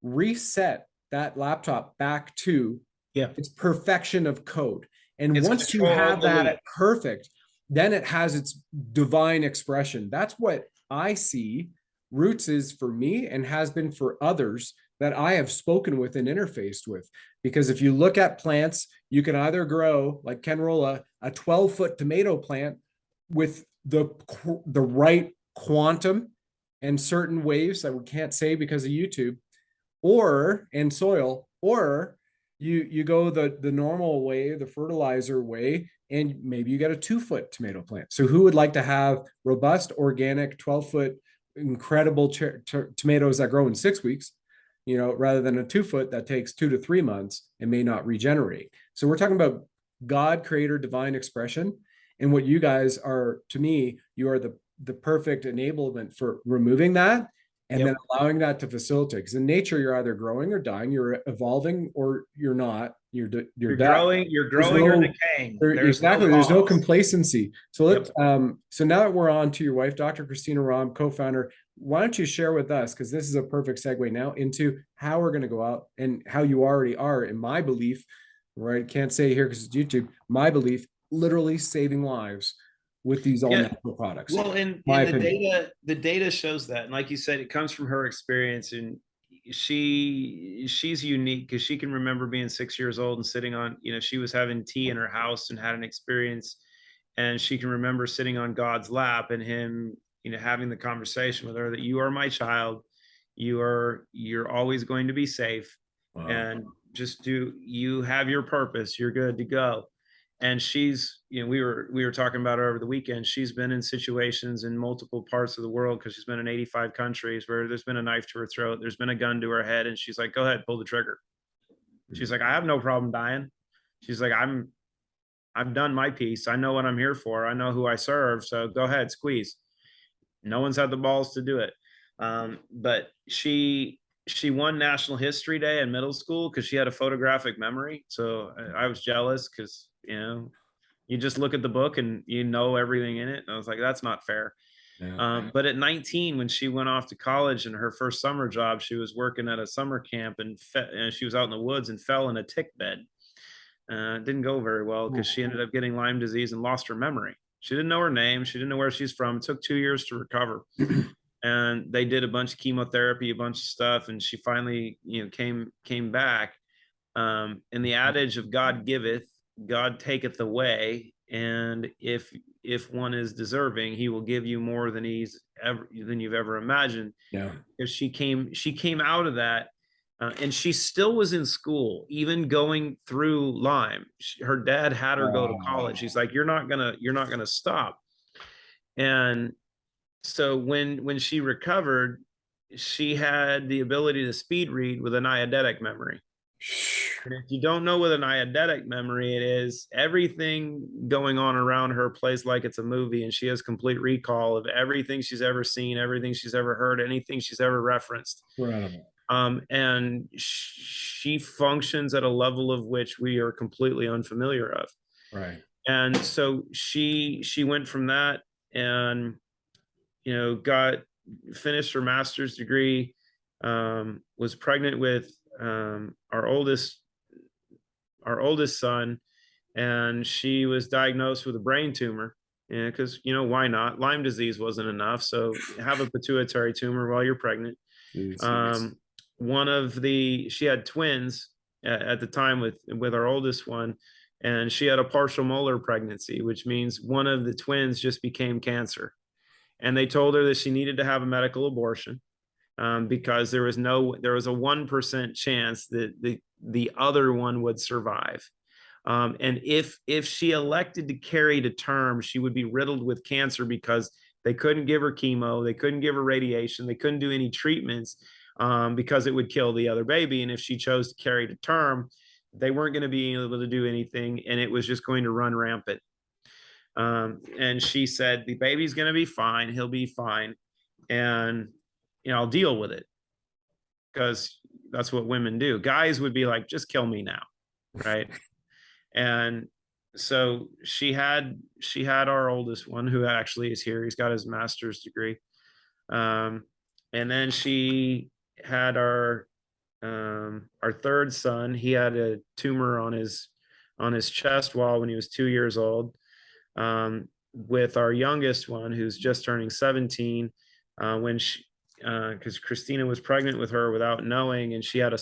reset that laptop back to its perfection of code? And once you have that perfect, then it has its divine expression. That's what I see Roots is for me and has been for others that I have spoken with and interfaced with. Because if you look at plants, you can either grow, like Ken Rolla, a 12-foot tomato plant with the right quantum and certain waves that we can't say because of YouTube, or in soil, or you go the normal way, the fertilizer way, and maybe you get a 2-foot tomato plant. So who would like to have robust, organic, 12-foot, incredible tomatoes that grow in 6 weeks, rather than a 2-foot that takes 2 to 3 months and may not regenerate? So we're talking about God, creator, divine expression. And what you guys are, to me, you are the perfect enablement for removing that and then allowing that to facilitate. Because in nature, you're either growing or dying, you're evolving or you're not. You're growing, or decaying. Exactly. There's no complacency. So let's so now that we're on to your wife, Dr. Christina Rahm, co-founder, why don't you share with us, because this is a perfect segue now into how we're going to go out and how you already are, in my belief, right? Can't say here because it's YouTube, my belief, literally saving lives with these all natural products. Well, and the data shows that. And like you said, it comes from her experience, and she's unique because she can remember being 6 years old and sitting on, she was having tea in her house and had an experience, and she can remember sitting on God's lap and him, having the conversation with her that you are my child, you're always going to be safe. Wow. And just you have your purpose, you're good to go. And she's, we were talking about her over the weekend. She's been in situations in multiple parts of the world because she's been in 85 countries where there's been a knife to her throat, there's been a gun to her head, and she's like, go ahead, pull the trigger. She's like, I have no problem dying. She's like, I've done my piece. I know what I'm here for. I know who I serve. So go ahead, squeeze. No one's had the balls to do it. But she won National History Day in middle school because she had a photographic memory. So I was jealous because, you just look at the book and everything in it. And I was like, that's not fair. Yeah. But at 19, when she went off to college and her first summer job, she was working at a summer camp and she was out in the woods and fell in a tick bed. It didn't go very well because she ended up getting Lyme disease and lost her memory. She didn't know her name. She didn't know where she's from. It took 2 years to recover. And they did a bunch of chemotherapy, a bunch of stuff. And she finally, came back. And the adage of God giveth, God taketh away. And if one is deserving, he will give you more than you've ever imagined. Yeah. Because she came out of that. And she still was in school, even going through Lyme. Her dad had her go to college. He's like, you're not gonna stop. And so when she recovered, she had the ability to speed read with an eidetic memory. And if you don't know what an eidetic memory it is, everything going on around her plays like it's a movie, and she has complete recall of everything she's ever seen, everything she's ever heard, anything she's ever referenced. Incredible. And she functions at a level of which we are completely unfamiliar of. Right. And so she went from that and, you know, finished her master's degree, was pregnant with our oldest son, and she was diagnosed with a brain tumor. And because, you know, why not? Lyme disease wasn't enough, so have a pituitary tumor while you're pregnant. She had twins at the time with our oldest one, and she had a partial molar pregnancy, which means one of the twins just became cancer. And they told her that she needed to have a medical abortion, because there was a 1% chance that the other one would survive. And if she elected to carry to term, she would be riddled with cancer because they couldn't give her chemo, they couldn't give her radiation, they couldn't do any treatments, because it would kill the other baby. And if she chose to carry to term, they weren't going to be able to do anything, and it was just going to run rampant. And she said, the baby's going to be fine, he'll be fine, and, you know, I'll deal with it, because that's what women do. Guys would be like, just kill me now, right? And so she had our oldest one, who actually is here. He's got his master's degree. And then she had our third son. He had a tumor on his chest wall when he was 2 years old. With our youngest one, who's just turning 17, because Christina was pregnant with her without knowing, and she had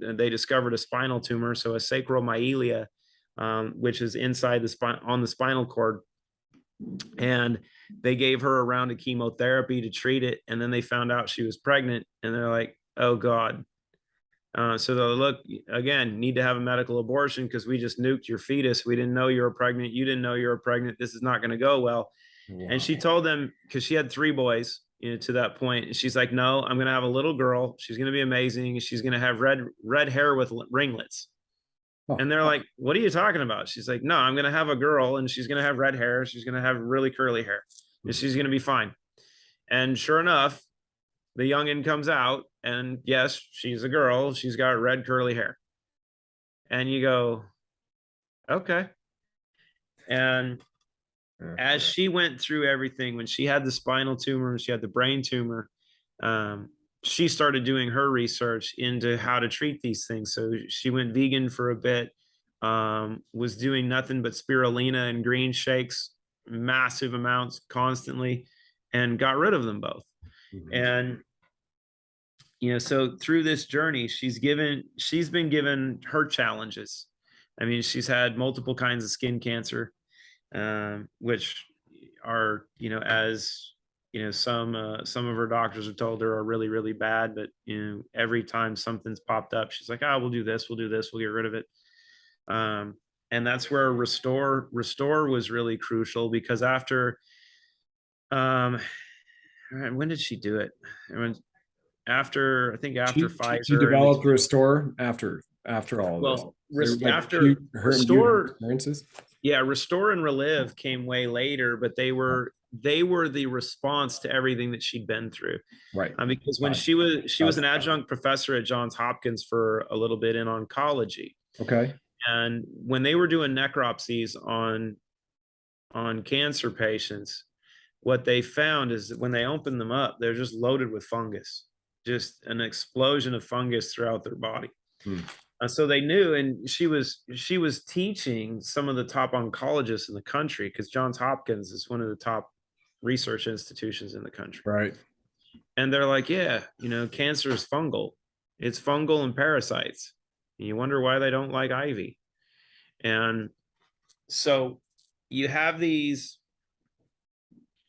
they discovered a spinal tumor, so a sacromyelia, which is inside the spine, on the spinal cord. And they gave her a round of chemotherapy to treat it, and then they found out she was pregnant, and they're like, oh God. So they'll look again, need to have a medical abortion because we just nuked your fetus. We didn't know you were pregnant. You didn't know you were pregnant. This is not going to go well. Wow. And she told them, because she had 3 boys, you know, to that point, and she's like, no, I'm going to have a little girl. She's going to be amazing. She's going to have red hair with ringlets. Oh. And they're like, what are you talking about? She's like, no, I'm going to have a girl, and she's going to have red hair. She's going to have really curly hair, and she's going to be fine. And sure enough, the youngin comes out, and yes, she's a girl. She's got red curly hair. And you go, okay. And as she went through everything, when she had the spinal tumor and she had the brain tumor, she started doing her research into how to treat these things. So she went vegan for a bit, was doing nothing but spirulina and green shakes, massive amounts constantly, and got rid of them both. Mm-hmm. And, you know, so through this journey, she's been given her challenges. I mean, she's had multiple kinds of skin cancer, which are, you know, as you know, some of her doctors have told her are really, really bad. But, you know, every time something's popped up, she's like, we'll do this, we'll get rid of it. And that's where Restore was really crucial, because after, when did she do it? After Pfizer. She developed Restore after all of this. After Restore experiences. Yeah, Restore and Relive came way later, but they were the response to everything that she'd been through. Right. Because when she was an adjunct professor at Johns Hopkins for a little bit in oncology. Okay. And when they were doing necropsies on cancer patients, what they found is that when they opened them up, they're just loaded with fungus, just an explosion of fungus throughout their body. So they knew, and she was teaching some of the top oncologists in the country, because Johns Hopkins is one of the top research institutions in the country. Right. And they're like, yeah, you know, cancer is fungal. It's fungal and parasites. And you wonder why they don't like ivy. And so you have these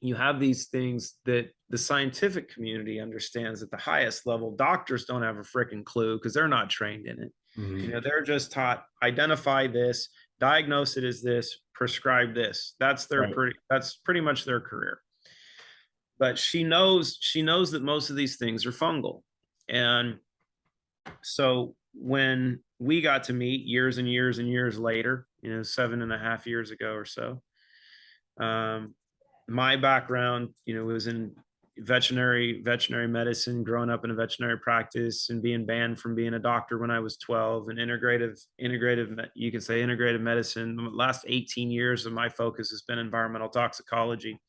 things that the scientific community understands at the highest level. Doctors don't have a freaking clue because they're not trained in it. Mm-hmm. You know, they're just taught, identify this, diagnose it as this, prescribe this. That's that's pretty much their career. But she knows that most of these things are fungal. And so when we got to meet years and years and years later, you know, 7.5 years ago or so, my background, you know, was in veterinary medicine, growing up in a veterinary practice and being banned from being a doctor when I was 12, and integrative, you could say integrative medicine. The last 18 years of my focus has been environmental toxicology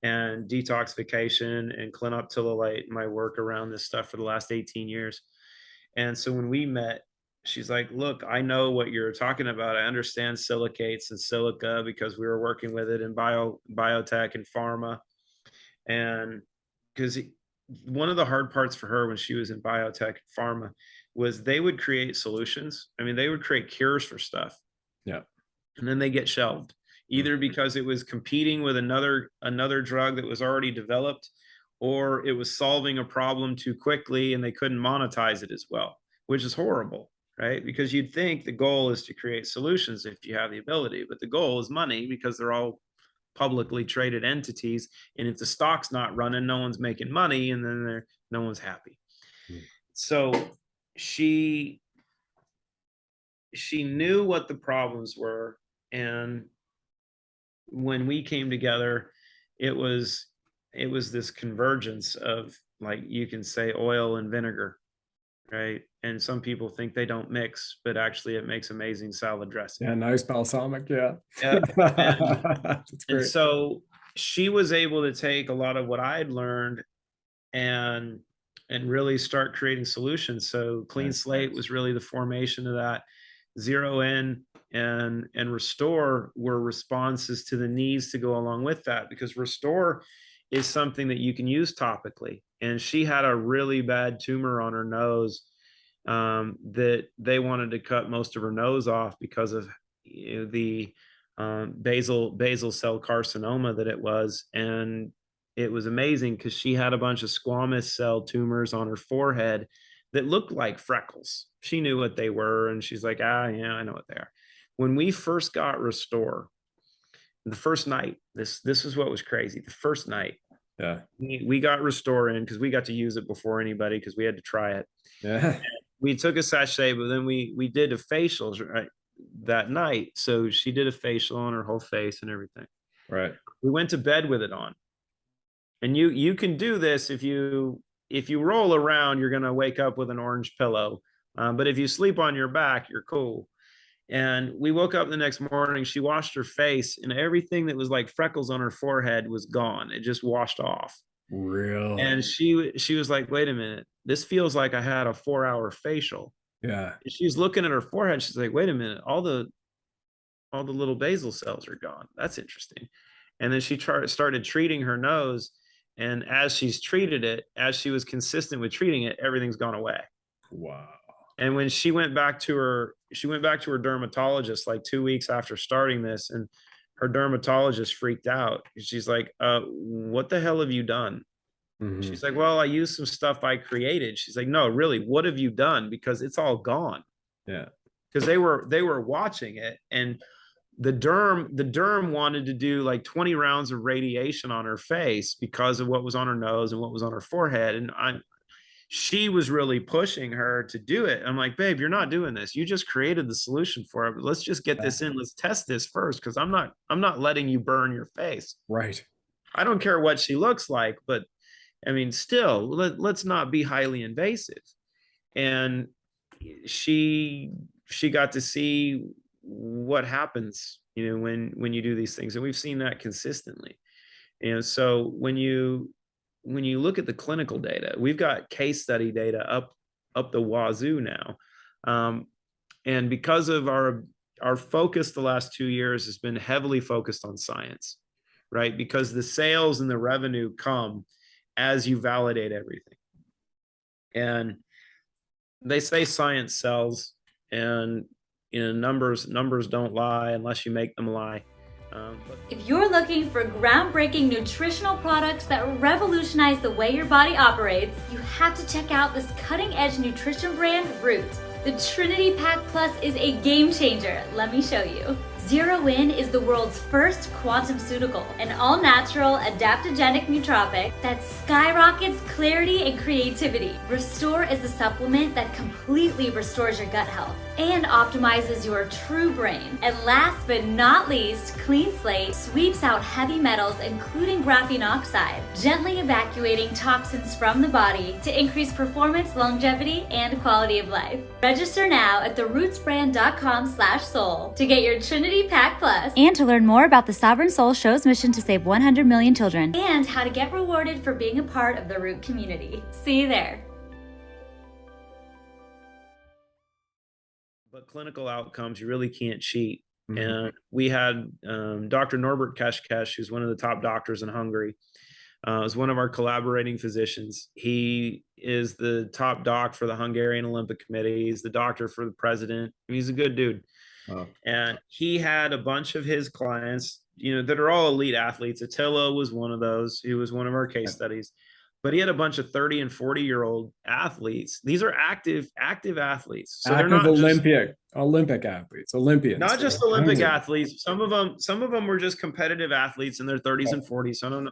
and detoxification and clinoptilolate, my work around this stuff for the last 18 years. And so when we met, she's like, look, I know what you're talking about. I understand silicates and silica because we were working with it in biotech and pharma. And because one of the hard parts for her when she was in biotech and pharma was they would create solutions. I mean, they would create cures for stuff. Yeah. And then they get shelved, either because it was competing with another drug that was already developed, or it was solving a problem too quickly and they couldn't monetize it as well, which is horrible, right? Because you'd think the goal is to create solutions if you have the ability, but the goal is money because they're all publicly traded entities. And if the stock's not running, no one's making money, and then no one's happy. So she knew what the problems were. And when we came together, it was this convergence of, like, you can say oil and vinegar, right? And some people think they don't mix, but actually it makes amazing salad dressing. Yeah, nice balsamic, yeah. That's great. And so she was able to take a lot of what I had learned and really start creating solutions. So Clean Slate was really the formation of that. Zero In and Restore were responses to the needs to go along with that, because Restore is something that you can use topically. And she had a really bad tumor on her nose that they wanted to cut most of her nose off because of the basal cell carcinoma that it was. And it was amazing because she had a bunch of squamous cell tumors on her forehead that looked like freckles. She knew what they were, and she's like, yeah, I know what they are. When we first got Restore, the first night, this is what was crazy. The first night, yeah, we got Restore in because we got to use it before anybody because we had to try it. Yeah. We took a sachet, but then we did a facial right that night. So she did a facial on her whole face and everything. Right. We went to bed with it on. And you can do this if you roll around, you're gonna wake up with an orange pillow. But if you sleep on your back, you're cool. And we woke up the next morning, she washed her face, and everything that was like freckles on her forehead was gone. It just washed off. Really? And she was like, wait a minute, this feels like I had a 4-hour facial. Yeah. And she's looking at her forehead. She's like, wait a minute, all the little basal cells are gone. That's interesting. And then she started treating her nose. And as she's treated it, as she was consistent with treating it, everything's gone away. Wow. And when she went back to her dermatologist like 2 weeks after starting this, and her dermatologist freaked out. She's like, what the hell have you done? Mm-hmm. She's like, well, I used some stuff I created. She's like, no, really, what have you done? Because it's all gone. Yeah. Because they were watching it, and the derm wanted to do like 20 rounds of radiation on her face because of what was on her nose and what was on her forehead. And she was really pushing her to do it. I'm like, babe, you're not doing this. You just created the solution for it. But let's just get this in. Let's test this first, because I'm not letting you burn your face. Right. I don't care what she looks like, but I mean, still, let's not be highly invasive. And she got to see what happens, when you do these things. And we've seen that consistently. And so when you look at the clinical data, we've got case study data up the wazoo now. And because of our focus the last 2 years has been heavily focused on science, right? Because the sales and the revenue come as you validate everything. And they say science sells, and numbers don't lie unless you make them lie. If you're looking for groundbreaking nutritional products that revolutionize the way your body operates, you have to check out this cutting-edge nutrition brand, Root. The Trinity Pack Plus is a game changer. Let me show you. Zero In is the world's first quantum-ceutical, an all-natural, adaptogenic nootropic that skyrockets clarity and creativity. Restore is a supplement that completely restores your gut health and optimizes your true brain. And last but not least, Clean Slate sweeps out heavy metals, including graphene oxide, gently evacuating toxins from the body to increase performance, longevity, and quality of life. Register now at therootsbrand.com/soul to get your Trinity Pack Plus and to learn more about the Sovereign Soul Show's mission to save 100 million children and how to get rewarded for being a part of the Root community. See you there. But clinical outcomes, you really can't cheat. And we had Dr. Norbert Keshkesh, who's one of the top doctors in Hungary, is one of our collaborating physicians. He is the top doc for the Hungarian Olympic Committee. He's the doctor for the president. He's a good dude. Wow. And he had a bunch of his clients, that are all elite athletes. Attila was one of those. He was one of our case studies. But he had a bunch of 30 and 40-year-old athletes. These are active athletes. So they're not Olympic athletes, Olympians. Not just Olympic athletes. Some of them were just competitive athletes in their 30s and 40s. So I don't know.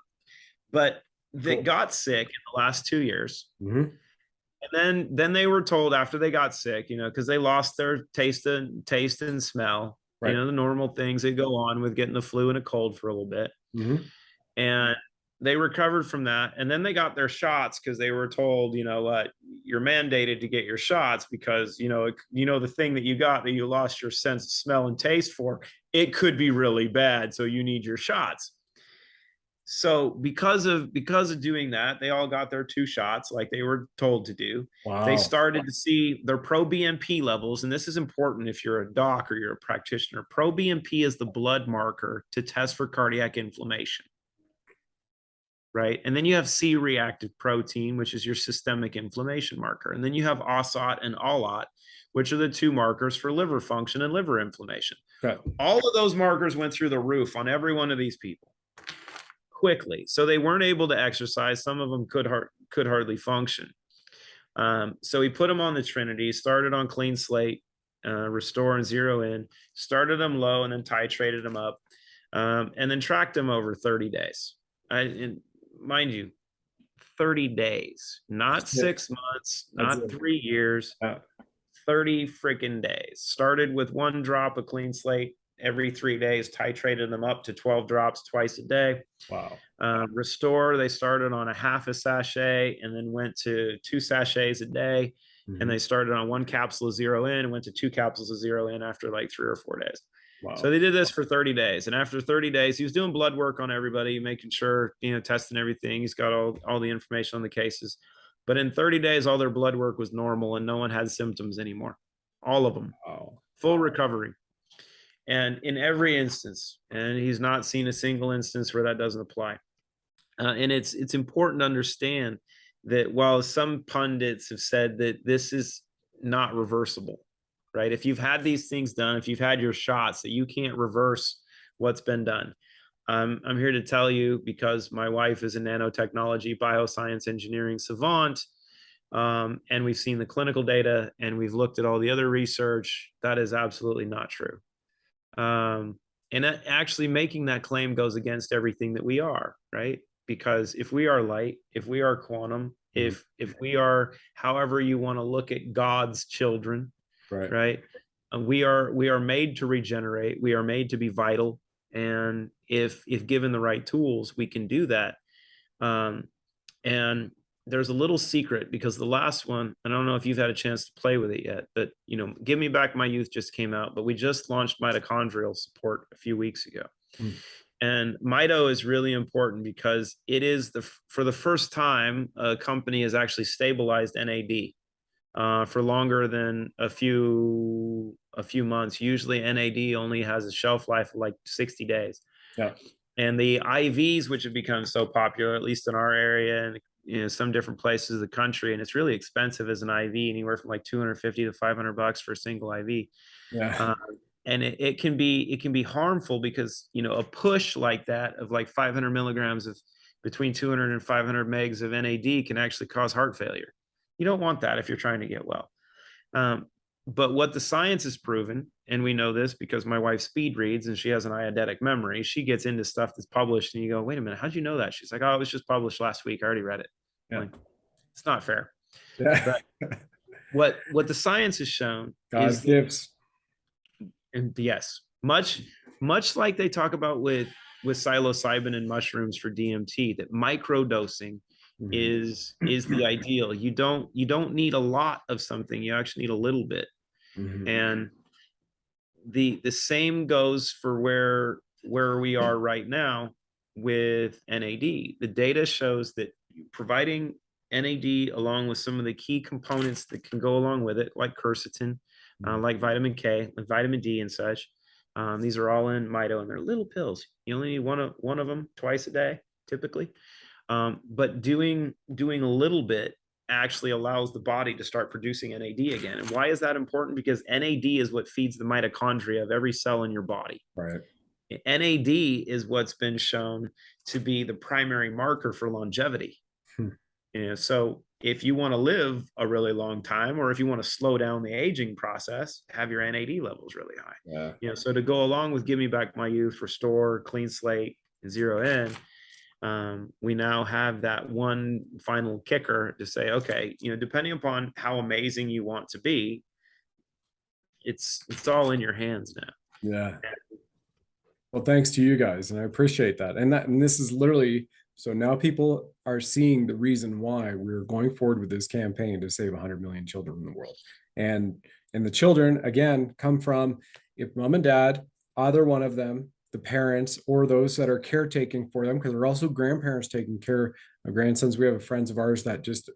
But they got sick in the last 2 years. And then they were told after they got sick, because they lost their taste and smell, the normal things that go on with getting the flu and a cold for a little bit. And they recovered from that. And then they got their shots because they were told, you're mandated to get your shots because, the thing that you got that you lost your sense of smell and taste for, it could be really bad. So you need your shots. So because of doing that, they all got their 2 shots like they were told to do. Wow. They started to see their pro-BNP levels. And this is important if you're a doc or you're a practitioner. Pro-BNP is the blood marker to test for cardiac inflammation. Right. And then you have C-reactive protein, which is your systemic inflammation marker. And then you have OSAT and ALOT, which are the 2 markers for liver function and liver inflammation. Okay. All of those markers went through the roof on every one of these people quickly. So they weren't able to exercise. Some of them could hardly function. So he put them on the Trinity, started on Clean Slate, Restore and Zero In, started them low and then titrated them up, and then tracked them over 30 days. Mind you, 30 days, not 6 months, not 3 years, 30 freaking days. Started with 1 drop of Clean Slate every 3 days, titrated them up to 12 drops twice a day. Wow. Restore, they started on a half a sachet and then went to 2 sachets a day. And they started on 1 capsule of Zero In and went to 2 capsules of Zero In after like 3 or 4 days. Wow. So they did this for 30 days. And after 30 days, he was doing blood work on everybody, making sure, testing everything. He's got all the information on the cases. But in 30 days, all their blood work was normal and no one had symptoms anymore. All of them. Wow. Full recovery. And in every instance, and he's not seen a single instance where that doesn't apply. And it's important to understand that while some pundits have said that this is not reversible, right? If you've had these things done, if you've had your shots, that you can't reverse what's been done. I'm here to tell you, because my wife is a nanotechnology, bioscience, engineering savant, and we've seen the clinical data and we've looked at all the other research, that is absolutely not true. And actually making that claim goes against everything that we are, right? Because if we are light, if we are quantum, if we are, however you want to look at God's children, right? We are made to regenerate. We are made to be vital. And if given the right tools, we can do that. And there's a little secret, because the last one, I don't know if you've had a chance to play with it yet, but Give Me Back My Youth just came out, but we just launched Mitochondrial Support a few weeks ago. And Mito is really important because it is for the first time, a company has actually stabilized NAD for longer than a few months. Usually NAD only has a shelf life of like 60 days. Yeah. And the IVs, which have become so popular, at least in our area and some different places of the country, and it's really expensive as an IV, anywhere from like $250 to $500 for a single IV. Yeah. And it can be harmful because, a push like that of like 500 milligrams of between 200 and 500 megs of NAD can actually cause heart failure. You don't want that if you're trying to get well. but what the science has proven, and we know this because my wife speed reads and she has an eidetic memory, she gets into stuff that's published and you go, wait a minute, how'd you know that? She's like, oh, it was just published last week, I already read it. Yeah. Like, it's not fair. Yeah. But what the science has shown God's gifts. And yes, much like they talk about with psilocybin and mushrooms for DMT, that microdosing is the ideal. You don't need a lot of something, you actually need a little bit. And the same goes for where we are right now with NAD. The data shows that providing NAD along with some of the key components that can go along with it, like quercetin, like vitamin K, like vitamin D and such. These are all in Mito, and they're little pills. You only need one of them twice a day, typically. But doing a little bit actually allows the body to start producing NAD again. And why is that important? Because NAD is what feeds the mitochondria of every cell in your body. Right. NAD is what's been shown to be the primary marker for longevity. You know, so if you want to live a really long time, or if you want to slow down the aging process, have your NAD levels really high. Yeah. You know, so to go along with Give Me Back My Youth, Restore, Clean Slate, and Zero In, we now have that one final kicker to say, okay, you know, depending upon how amazing you want to be, it's all in your hands now. Yeah. Well, thanks to you guys, and I appreciate that. And this is literally, so now people are seeing the reason why we're going forward with this campaign to save 100 million children in the world. And the children, again, come from, if mom and dad, either one of them, the parents, or those that are caretaking for them, because they're also grandparents taking care of grandsons. We have friends of ours that just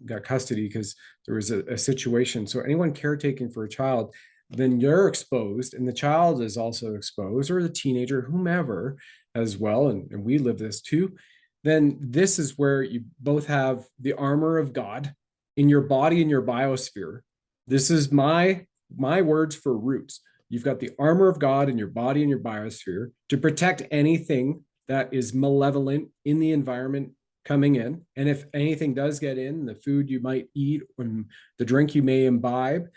got custody because there was a situation. So anyone caretaking for a child, then you're exposed, and the child is also exposed, or the teenager, whomever as well. And we live this too. Then this is where you both have the armor of God in your body and your biosphere. This is my words for roots. You've got the armor of God in your body and your biosphere to protect anything that is malevolent in the environment coming in. And if anything does get in, the food you might eat or the drink you may imbibe,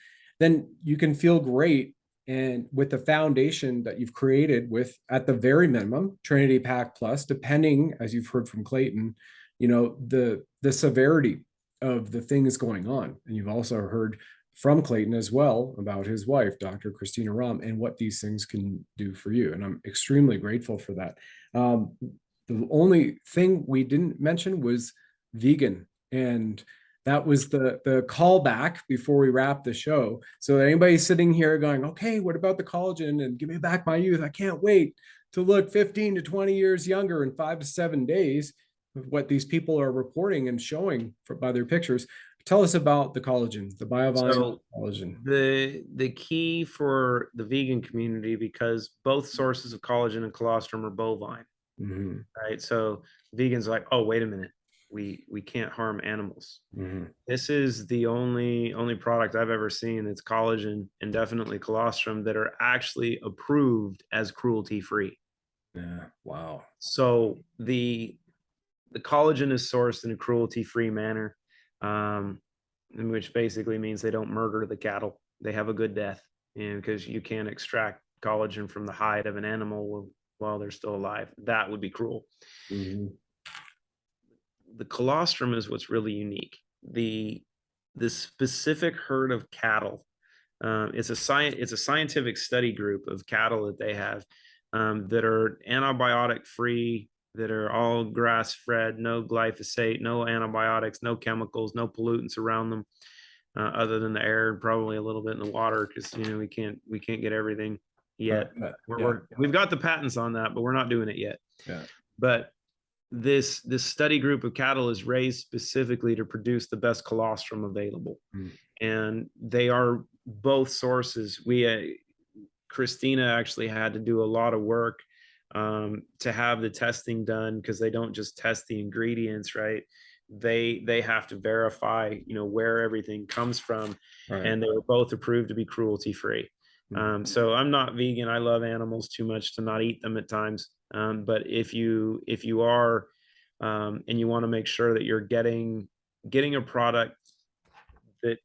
then you can feel great. And with the foundation that you've created with, at the very minimum, Trinity Pack Plus, depending, as you've heard from Clayton, you know, the severity of the things going on. And you've also heard from Clayton as well about his wife, Dr. Christina Rum, and what these things can do for you. And I'm extremely grateful for that. The only thing we didn't mention was vegan. And that was the callback before we wrap the show. So anybody sitting here going, okay, what about the collagen and Give Me Back My Youth? I can't wait to look 15 to 20 years younger in 5 to 7 days of what these people are reporting and showing by their pictures. Tell us about the collagen, the BioVine collagen. The key for the vegan community, because both sources of collagen and colostrum are bovine, right? So vegans are like, oh, wait a minute, we can't harm animals. This is the only product I've ever seen that's collagen and definitely colostrum that are actually approved as cruelty-free. Yeah, wow. So the collagen is sourced in a cruelty-free manner. Which basically means they don't murder the cattle. They have a good death, because you can't extract collagen from the hide of an animal while they're still alive. That would be cruel. The colostrum is what's really unique. The specific herd of cattle, it's a scientific study group of cattle that they have that are antibiotic free, that are all grass fed, no glyphosate, no antibiotics, no chemicals, no pollutants around them, other than the air and probably a little bit in the water, because we can't get everything yet. We've got the patents on that, but we're not doing it yet. But this study group of cattle is raised specifically to produce the best colostrum available, and they are both sources. Christina actually had to do a lot of work to have the testing done, because they don't just test the ingredients, right? They have to verify, where everything comes from, and they were both approved to be cruelty free. So I'm not vegan. I love animals too much to not eat them at times. But if you are, and you want to make sure that you're getting a product that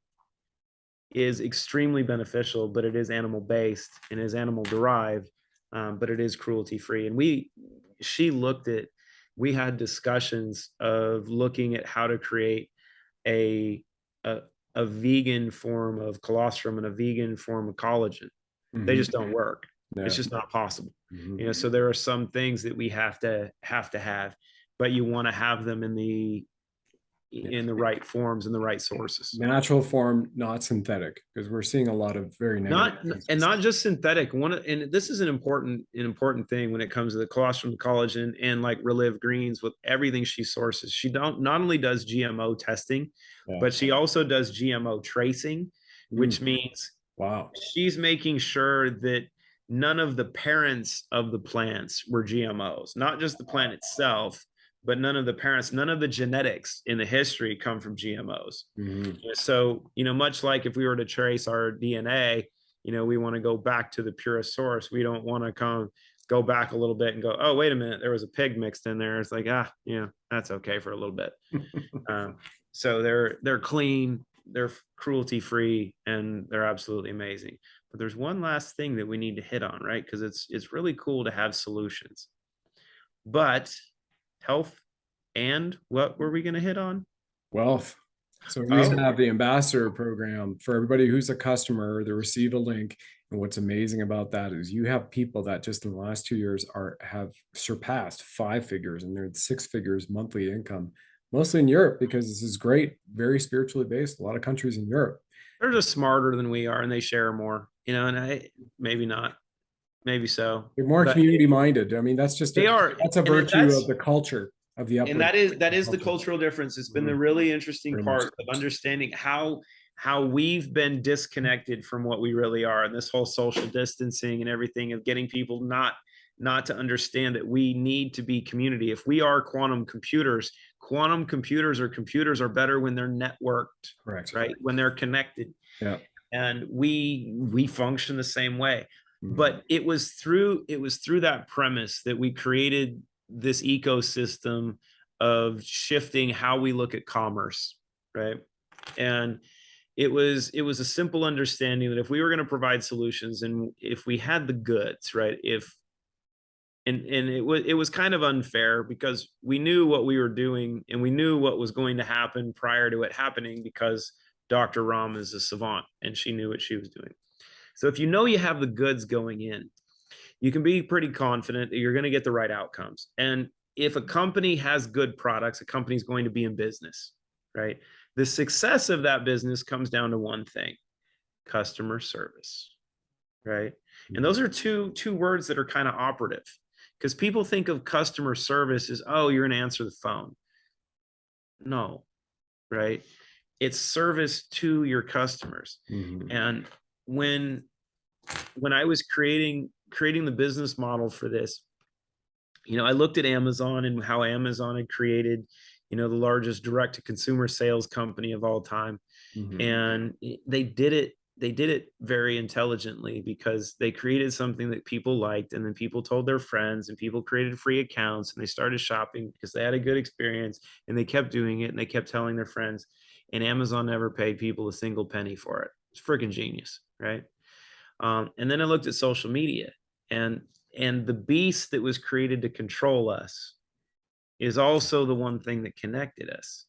is extremely beneficial, but it is animal based and is animal derived, but it is cruelty free. And we had discussions of looking at how to create a vegan form of colostrum and a vegan form of collagen. They just don't work. It's just not possible. So there are some things that we have to have, but you want to have them in the right forms and the right sources. Natural form, not synthetic, because we're seeing a lot of very negative not just synthetic. And this is an important thing when it comes to the colostrum, collagen, and like Relive Greens. With everything she sources, she not only does GMO testing, but she also does GMO tracing, which means she's making sure that none of the parents of the plants were GMOs, not just the plant itself, but none of the parents, none of the genetics in the history come from GMOs. So, much like if we were to trace our DNA, we want to go back to the purest source. We don't want to go back a little bit and go, oh, wait a minute, there was a pig mixed in there. It's like, that's okay for a little bit. So they're clean, they're cruelty free, and they're absolutely amazing. But there's one last thing that we need to hit on, right? Because it's really cool to have solutions, but health, and what were we going to hit on? Wealth. So we have the ambassador program for everybody who's a customer. They receive a link, and what's amazing about that is you have people that just in the last 2 years have surpassed 5 figures, and they're at 6 figures monthly income, mostly in Europe, because this is great, very spiritually based. A lot of countries in Europe, they're just smarter than we are, and they share more. And maybe not. Maybe so. They're more community minded. I mean, that's just that's a virtue of the culture of the and that is the cultural difference. It's been the really interesting part of understanding how we've been disconnected from what we really are, and this whole social distancing and everything of getting people not to understand that we need to be community. If we are quantum computers are better when they're networked. Correct. Right, when they're connected. Yeah. And we function the same way. But it was through that premise that we created this ecosystem of shifting how we look at commerce, right? And it was a simple understanding that if we were going to provide solutions, and if we had the goods, right? It was kind of unfair, because we knew what we were doing and we knew what was going to happen prior to it happening, because Dr. Ram is a savant and she knew what she was doing. So if you have the goods going in, you can be pretty confident that you're going to get the right outcomes. And if a company has good products, a company is going to be in business, right? The success of that business comes down to one thing: customer service, right? And those are two words that are kind of operative, because people think of customer service as, oh, you're going to answer the phone. No, right? It's service to your customers. And when I was creating the business model for this, I looked at Amazon and how Amazon had created, the largest direct to consumer sales company of all time. And they did it very intelligently, because they created something that people liked, and then people told their friends, and people created free accounts, and they started shopping because they had a good experience, and they kept doing it, and they kept telling their friends, and Amazon never paid people a single penny for it. It's freaking genius, right? And then I looked at social media, and the beast that was created to control us is also the one thing that connected us,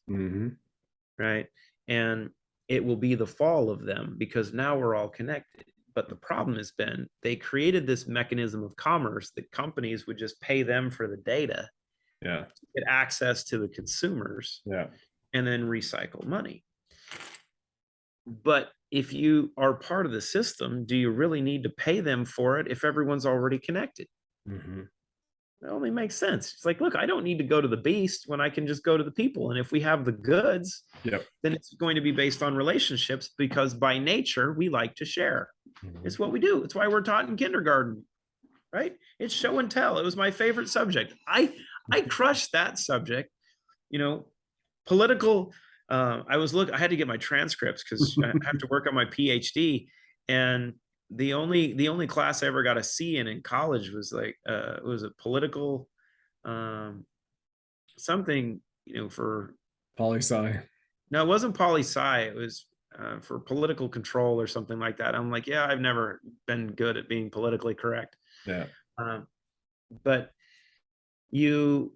right? And it will be the fall of them, because now we're all connected. But the problem has been they created this mechanism of commerce that companies would just pay them for the data, to get access to the consumers, and then recycle money. But if you are part of the system, do you really need to pay them for it if everyone's already connected? It only makes sense. It's like, look, I don't need to go to the beast when I can just go to the people. And if we have the goods, then it's going to be based on relationships, because by nature, we like to share. It's what we do. It's why we're taught in kindergarten, right? It's show and tell. It was my favorite subject. I crushed that subject, political. I had to get my transcripts, because I have to work on my PhD, and the only class I ever got a C in college was like it was a political something, for poli-sci. No, it wasn't poli-sci. It was for political control or something like that. I'm like, yeah, I've never been good at being politically correct. Yeah. But you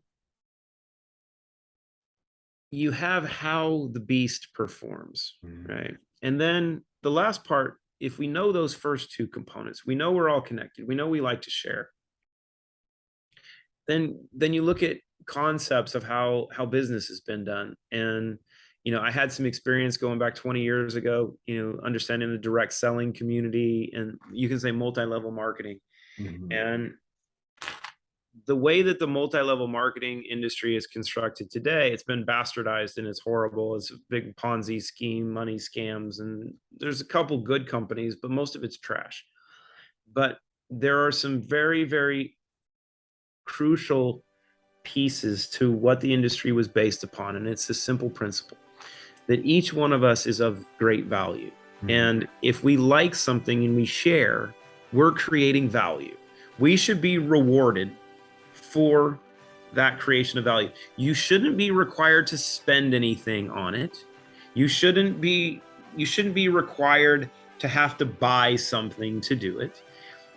have how the beast performs, right? And then the last part, if we know those first two components, we know we're all connected, we know we like to share, then you look at concepts of how business has been done. And I had some experience going back 20 years ago, understanding the direct selling community, and you can say multi-level marketing. And the way that the multi-level marketing industry is constructed today, it's been bastardized and it's horrible. It's a big Ponzi scheme, money scams, and there's a couple good companies, but most of it's trash. But there are some very, very crucial pieces to what the industry was based upon. And it's a simple principle that each one of us is of great value. And if we like something and we share, we're creating value. We should be rewarded for that creation of value. You shouldn't be required to spend anything on it. You shouldn't be required to have to buy something to do it.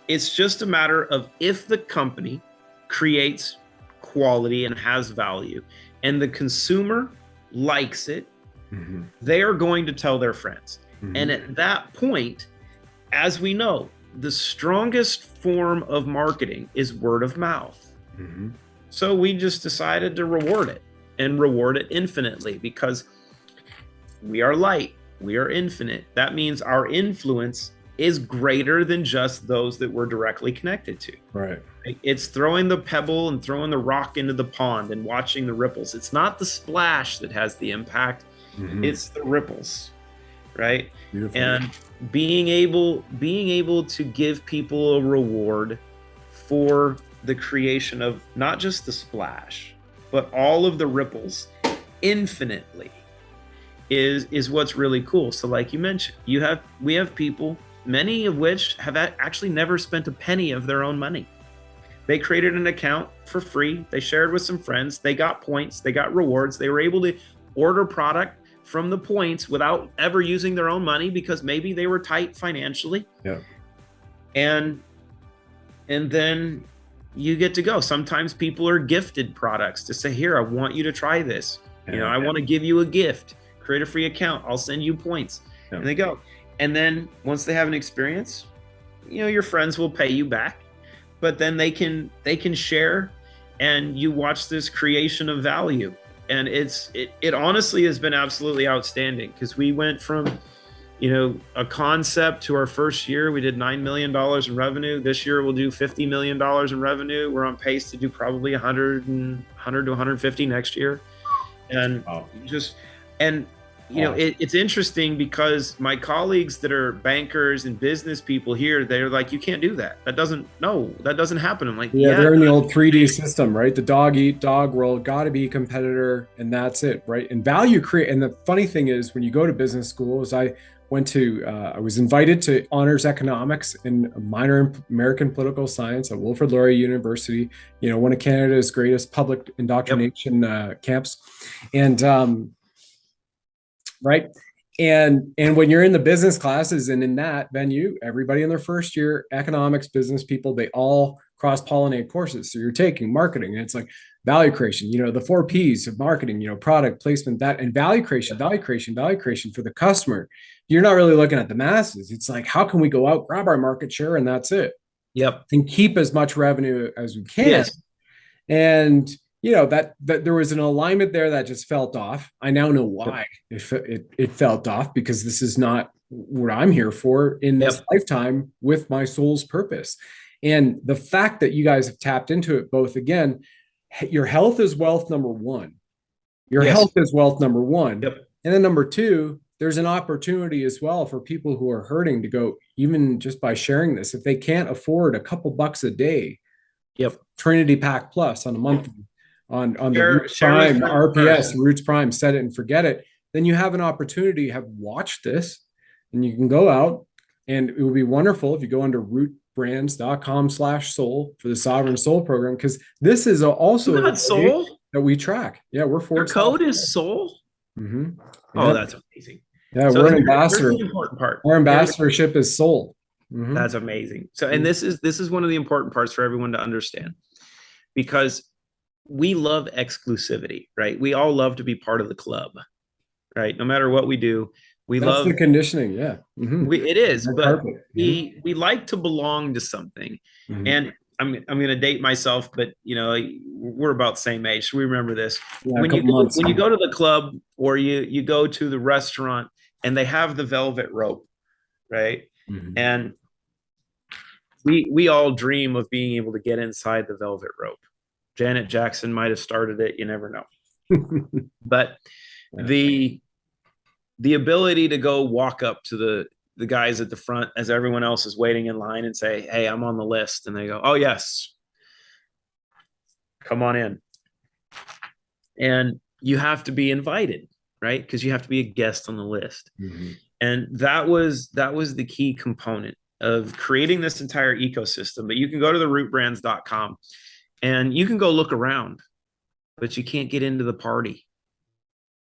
It's just a matter of if the company creates quality and has value and the consumer likes it, they are going to tell their friends. And at that point, as we know, the strongest form of marketing is word of mouth. So we just decided to reward it, and reward it infinitely, because we are light, we are infinite. That means our influence is greater than just those that we're directly connected to. Right. It's throwing the pebble and throwing the rock into the pond and watching the ripples. It's not the splash that has the impact. It's the ripples, right? Beautiful. And being able to give people a reward for the creation of not just the splash, but all of the ripples infinitely is what's really cool. So like you mentioned, we have people, many of which have actually never spent a penny of their own money. They created an account for free. They shared with some friends. They got points. They got rewards. They were able to order product from the points without ever using their own money, because maybe they were tight financially. Yeah. And then you get to go. Sometimes people are gifted products to say, here, I want you to try this. I want to give you a gift. Create a free account. I'll send you points. And they go. And then once they have an experience, your friends will pay you back, but then they can share, and you watch this creation of value. And it honestly has been absolutely outstanding, because we went from, a concept to our first year, we did $9 million in revenue. This year we'll do $50 million in revenue. We're on pace to do probably 100 to 150 next year. And it's interesting, because my colleagues that are bankers and business people here, they're like, you can't do that. That doesn't happen. I'm like, they're in the old 3D system, right? The dog eat dog world, got to be a competitor, and that's it, right? And value create. And the funny thing is, when you go to business school, I was invited to honors economics and a minor in American political science at Wilfrid Laurier University, one of Canada's greatest public indoctrination camps. And right. And when you're in the business classes and in that venue, everybody in their first year, economics, business people, they all cross-pollinate courses. So you're taking marketing, and it's like value creation, the 4 P's of marketing, product placement, that, and value creation for the customer. You're not really looking at the masses. It's like, how can we go out, grab our market share, and that's it. Yep. And keep as much revenue as we can. Yes. And that there was an alignment there that just felt off. I now know why it felt off, because this is not what I'm here for in this lifetime with my soul's purpose. And the fact that you guys have tapped into it both, again, your health is wealth number one. Your health is wealth number one. Yep. And then number two, there's an opportunity as well for people who are hurting to go, even just by sharing this, if they can't afford a couple bucks a day, Trinity Pack Plus on a monthly, on the Roots Prime, RPS, Roots Prime, set it and forget it, then you have an opportunity to have watched this, and you can go out, and it would be wonderful if you go under rootbrands.com/soul for the Sovereign Soul program, because this is also a soul that we track. Yeah, we're for your code is soul. Mm-hmm. Oh, that's amazing. Yeah, So we're an ambassador. here's the important part. Our ambassadorship is soul. Mm-hmm. That's amazing. So, and this is one of the important parts for everyone to understand, because we love exclusivity, right? We all love to be part of the club, right? No matter what we do, That's love the conditioning. Yeah. Mm-hmm. It is, but we like to belong to something. Mm-hmm. And I'm going to date myself, but you know, we're about the same age. So we remember this. Yeah, when you go to the club, or you go to the restaurant and they have the velvet rope, right? Mm-hmm. And we all dream of being able to get inside the velvet rope. Janet Jackson might have started it. You never know. But yeah. The ability to go walk up to the guys at the front as everyone else is waiting in line and say, hey, I'm on the list. And they go, oh, yes, come on in. And you have to be invited, right? Because you have to be a guest on the list. Mm-hmm. And that was the key component of creating this entire ecosystem. But you can go to the rootbrands.com and you can go look around, but you can't get into the party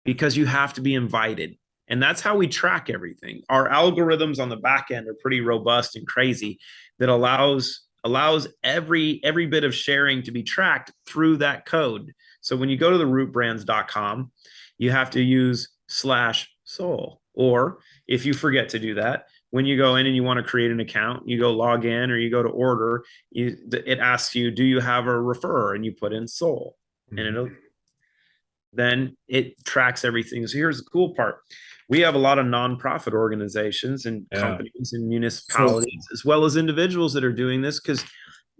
because you have to be invited. And that's how we track everything. Our algorithms on the back end are pretty robust and crazy that allows every bit of sharing to be tracked through that code. So when you go to the rootbrands.com, you have to use /soul. Or if you forget to do that, when you go in and you want to create an account, you go log in or you go to order, it asks you, do you have a referrer? And you put in soul. Mm-hmm. And then it tracks everything. So here's the cool part. We have a lot of nonprofit organizations and companies and municipalities, as well as individuals that are doing this, because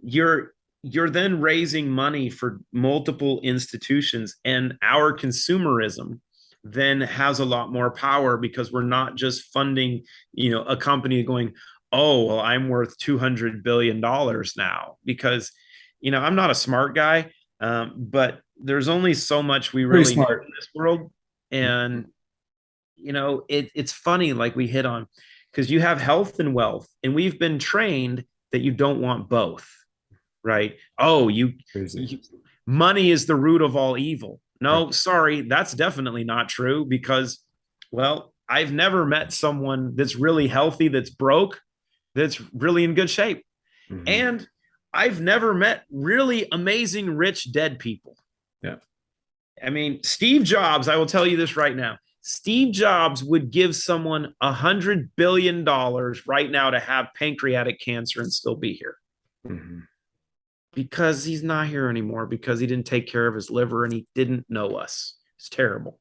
you're then raising money for multiple institutions, and our consumerism then has a lot more power, because we're not just funding, a company going, oh, well, I'm worth $200 billion now, because, I'm not a smart guy, but there's only so much we really know in this world. And, it's funny, like we hit on, because you have health and wealth, and we've been trained that you don't want both, right? Oh, money is the root of all evil. No, sorry, that's definitely not true, because, well, I've never met someone that's really healthy, that's broke, that's really in good shape. Mm-hmm. And I've never met really amazing, rich, dead people. Yeah. I mean, Steve Jobs, I will tell you this right now. Steve Jobs would give someone $100 billion right now to have pancreatic cancer and still be here. Mm-hmm. Because he's not here anymore, because he didn't take care of his liver and he didn't know us. It's terrible.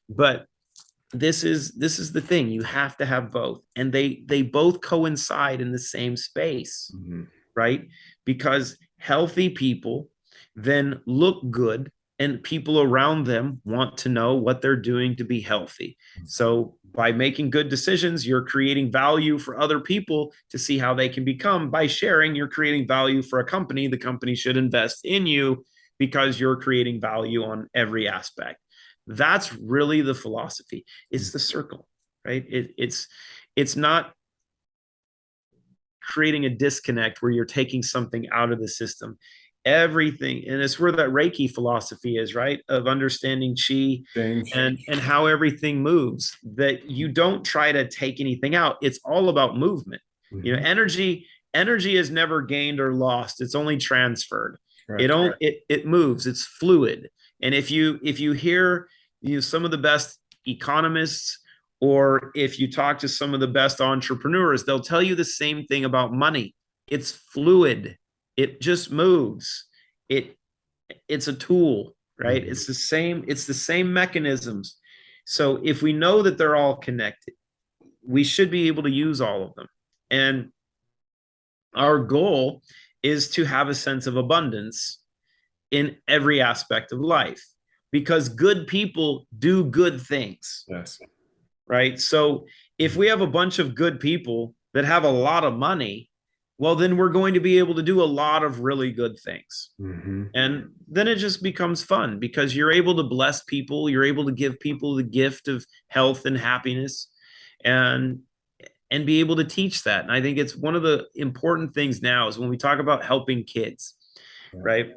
But this is the thing. You have to have both. And they both coincide in the same space, mm-hmm. right? Because healthy people then look good, and people around them want to know what they're doing to be healthy. So by making good decisions, you're creating value for other people to see how they can become. By sharing, you're creating value for a company. The company should invest in you because you're creating value on every aspect. That's really the philosophy. It's the circle, right? It's not creating a disconnect where you're taking something out of the system. Everything, and it's where that Reiki philosophy is, right? Of understanding chi and how everything moves, that you don't try to take anything out. It's all about movement. Mm-hmm. Energy is never gained or lost. It's only transferred. Right. It moves. It's fluid. And if you hear some of the best economists, or if you talk to some of the best entrepreneurs, they'll tell you the same thing about money. It's fluid. It just moves. It's a tool, right? Mm-hmm. It's the same mechanisms. So if we know that they're all connected, we should be able to use all of them. And our goal is to have a sense of abundance in every aspect of life, because good people do good things. Yes. Right? So if we have a bunch of good people that have a lot of money, well, then we're going to be able to do a lot of really good things. Mm-hmm. And then it just becomes fun, because you're able to bless people. You're able to give people the gift of health and happiness, and be able to teach that. And I think it's one of the important things now is when we talk about helping kids, right?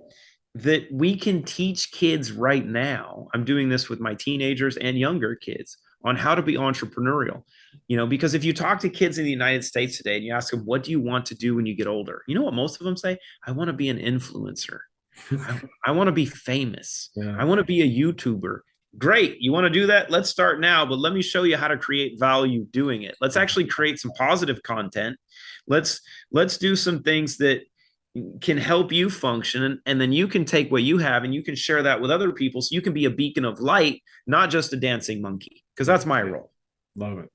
That we can teach kids right now. I'm doing this with my teenagers and younger kids on how to be entrepreneurial. Because if you talk to kids in the United States today and you ask them, what do you want to do when you get older? You know what most of them say? I want to be an influencer. I want to be famous. Yeah. I want to be a YouTuber. Great. You want to do that? Let's start now, but let me show you how to create value doing it. Let's actually create some positive content. Let's do some things that can help you function. And then you can take what you have and you can share that with other people. So you can be a beacon of light, not just a dancing monkey, because that's my role. Love it.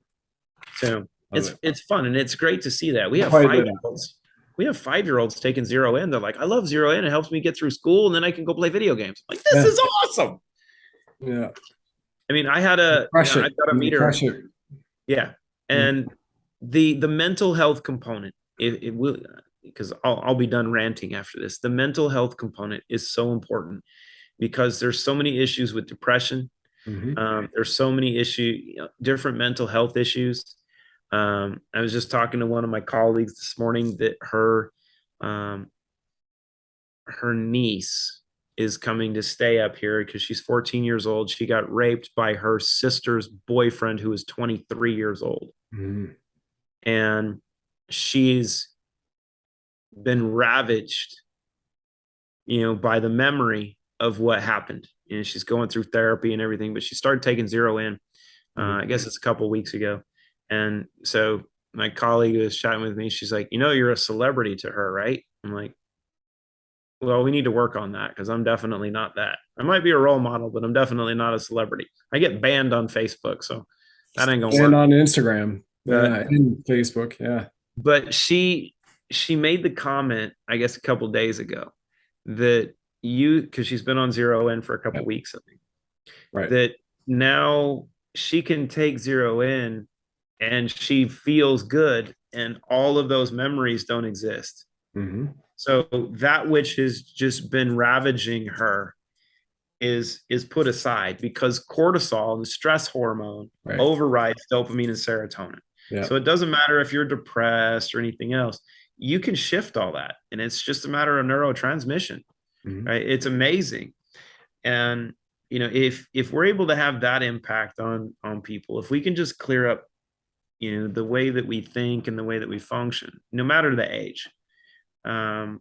So it's fun. And it's great to see that. We have 5-year-olds. We have 5-year-olds taking Zero In. They're like, I love Zero In. It helps me get through school. And then I can go play video games. I'm like, this is awesome. Yeah. I mean, I got a meter. Yeah. And the mental health component, it will, because I'll be done ranting after this. The mental health component is so important because there's so many issues with depression. There's so many issues, different mental health issues. I was just talking to one of my colleagues this morning that her niece is coming to stay up here because she's 14 years old. She got raped by her sister's boyfriend, who is 23 years old. And she's been ravaged, by the memory of what happened. She's going through therapy and everything, but she started taking Zero In. I guess it's a couple of weeks ago. And so my colleague was chatting with me. She's like, you're a celebrity to her, right? I'm like, well, we need to work on that because I'm definitely not that. I might be a role model, but I'm definitely not a celebrity. I get banned on Facebook, so that ain't gonna work. And on Instagram, and Facebook, yeah. But she made the comment, I guess, a couple of days ago that because she's been on Zero In for a couple of weeks, I think, right? That now she can take Zero In and she feels good, and all of those memories don't exist. So that which has just been ravaging her is put aside because cortisol, the stress hormone, overrides dopamine and serotonin. So it doesn't matter if you're depressed or anything else. You can shift all that, and it's just a matter of neurotransmission. Right? It's amazing. And if we're able to have that impact on people, if we can just clear up the way that we think and the way that we function, no matter the age, we're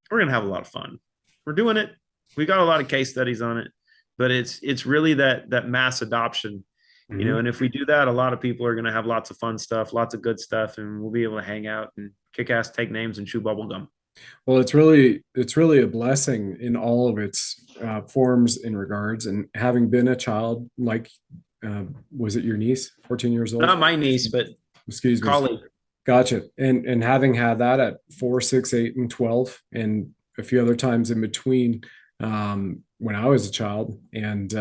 going to have a lot of fun. We're doing it. We got a lot of case studies on it, but it's really that mass adoption, and if we do that, a lot of people are going to have lots of fun stuff, lots of good stuff, and we'll be able to hang out and kick ass, take names, and chew bubble gum. Well, it's really a blessing in all of its forms and regards. And having been a child, like, was it your niece, 14 years old? Not my niece, but excuse me, colleague. Gotcha. And having had that at 4, 6, 8, and 12, and a few other times in between, when I was a child, and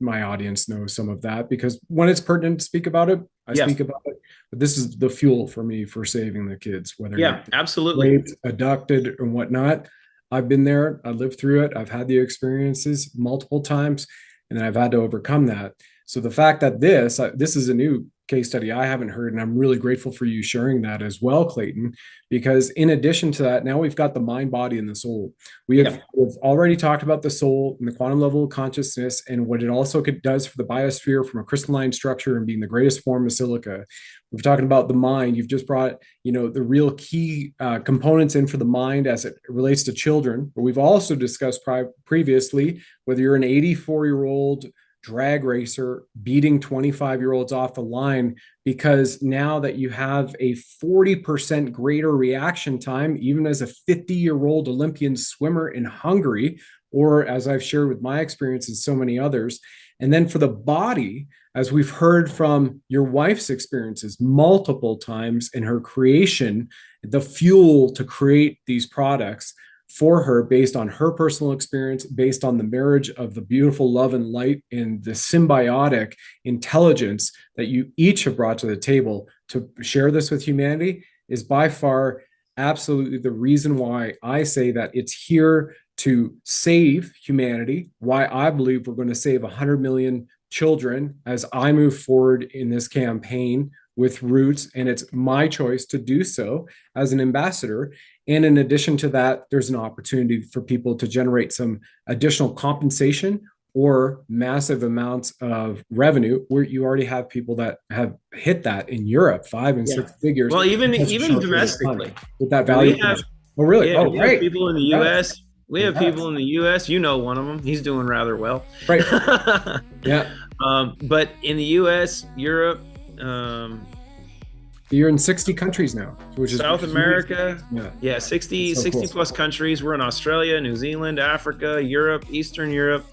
my audience knows some of that because when it's pertinent to speak about it, I speak about it. But this is the fuel for me for saving the kids, whether absolutely raped, abducted, and whatnot. I've been there. I lived through it. I've had the experiences multiple times, and I've had to overcome that. So the fact that this is a new case study I haven't heard, and I'm really grateful for you sharing that as well, Clayton, because in addition to that, now we've got the mind, body, and the soul. We've already talked about the soul and the quantum level of consciousness and what it also does for the biosphere from a crystalline structure and being the greatest form of silica. We've talked about the mind. You've just brought, the real key components in for the mind as it relates to children. But we've also discussed previously, whether you're an 84-year-old drag racer beating 25-year-olds off the line, because now that you have a 40% greater reaction time, even as a 50-year-old Olympian swimmer in Hungary, or as I've shared with my experience and so many others. And then for the body, as we've heard from your wife's experiences multiple times in her creation, the fuel to create these products for her based on her personal experience, based on the marriage of the beautiful love and light and the symbiotic intelligence that you each have brought to the table to share this with humanity, is by far absolutely the reason why I say that it's here to save humanity, why I believe we're going to save 100 million children as I move forward in this campaign with Roots, and it's my choice to do so as an ambassador. And in addition to that, there's an opportunity for people to generate some additional compensation or massive amounts of revenue, where you already have people that have hit that in Europe, 5 and 6 figures. Well, even domestically with that value. Oh, really? Yeah, oh, we right. have people in the U.S. We have people in the U.S. You know, one of them. He's doing rather well. Right. Yeah. But in the U.S., Europe, you're in 60 countries now, which is South America. Yeah, 60 cool. plus countries. We're in Australia, New Zealand, Africa, Europe, Eastern Europe,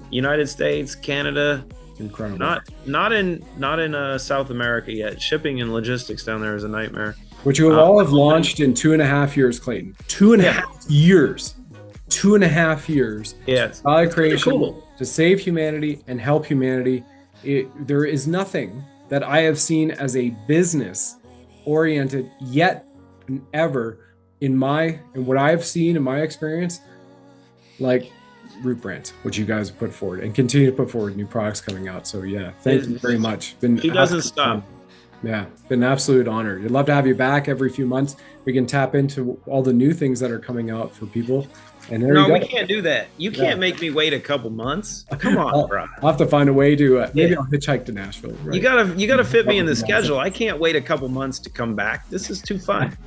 United States, Canada. Incredible. Not in South America yet. Shipping and logistics down there is a nightmare. Which you all have launched in 2.5 years, Clayton. 2.5 years. 2.5 years. Yeah. Value creation to save humanity and help humanity. There is nothing that I have seen as a business oriented yet and ever in what I have seen in my experience, like Root Brands, which you guys have put forward and continue to put forward new products coming out. So yeah, thank you very much. He doesn't stop. Yeah, been an absolute honor. I'd love to have you back every few months. We can tap into all the new things that are coming out for people. And there you go. We can't do that. You can't make me wait a couple months. Come on, bro. I'll have to find a way to maybe I'll hitchhike to Nashville. Right? You gotta fit me in the schedule. I can't wait a couple months to come back. This is too fun.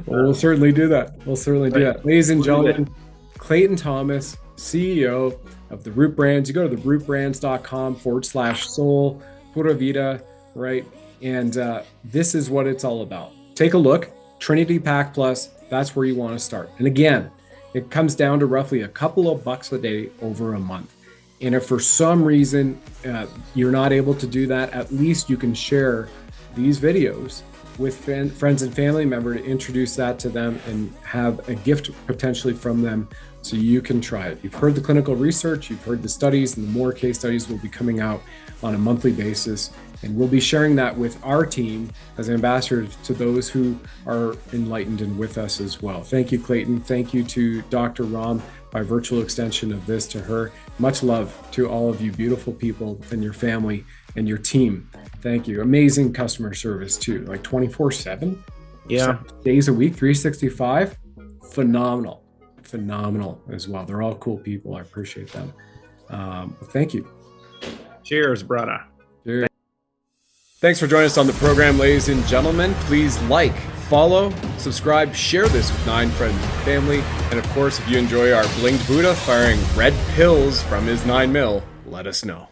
Well, we'll certainly do that. We'll certainly do that. Ladies and gentlemen, Clayton Thomas, CEO of the Root Brands. You go to therootbrands.com/soul, Pura Vida, right? And this is what it's all about. Take a look. Trinity Pack Plus, that's where you want to start. And again, it comes down to roughly a couple of bucks a day over a month. And if for some reason you're not able to do that, at least you can share these videos with friends and family members to introduce that to them and have a gift potentially from them so you can try it. You've heard the clinical research, you've heard the studies, and the more case studies will be coming out on a monthly basis. And we'll be sharing that with our team as ambassadors to those who are enlightened and with us as well. Thank you, Clayton. Thank you to Dr. Ram by virtual extension of this to her. Much love to all of you beautiful people and your family and your team. Thank you. Amazing customer service too, like 24/7. Yeah. 7 days a week, 365. Phenomenal as well. They're all cool people. I appreciate them. Thank you. Cheers, brother. Cheers. Thanks for joining us on the program, ladies and gentlemen. Please like, follow, subscribe, share this with 9 friends and family. And of course, if you enjoy our blinged Buddha firing red pills from his 9mm, let us know.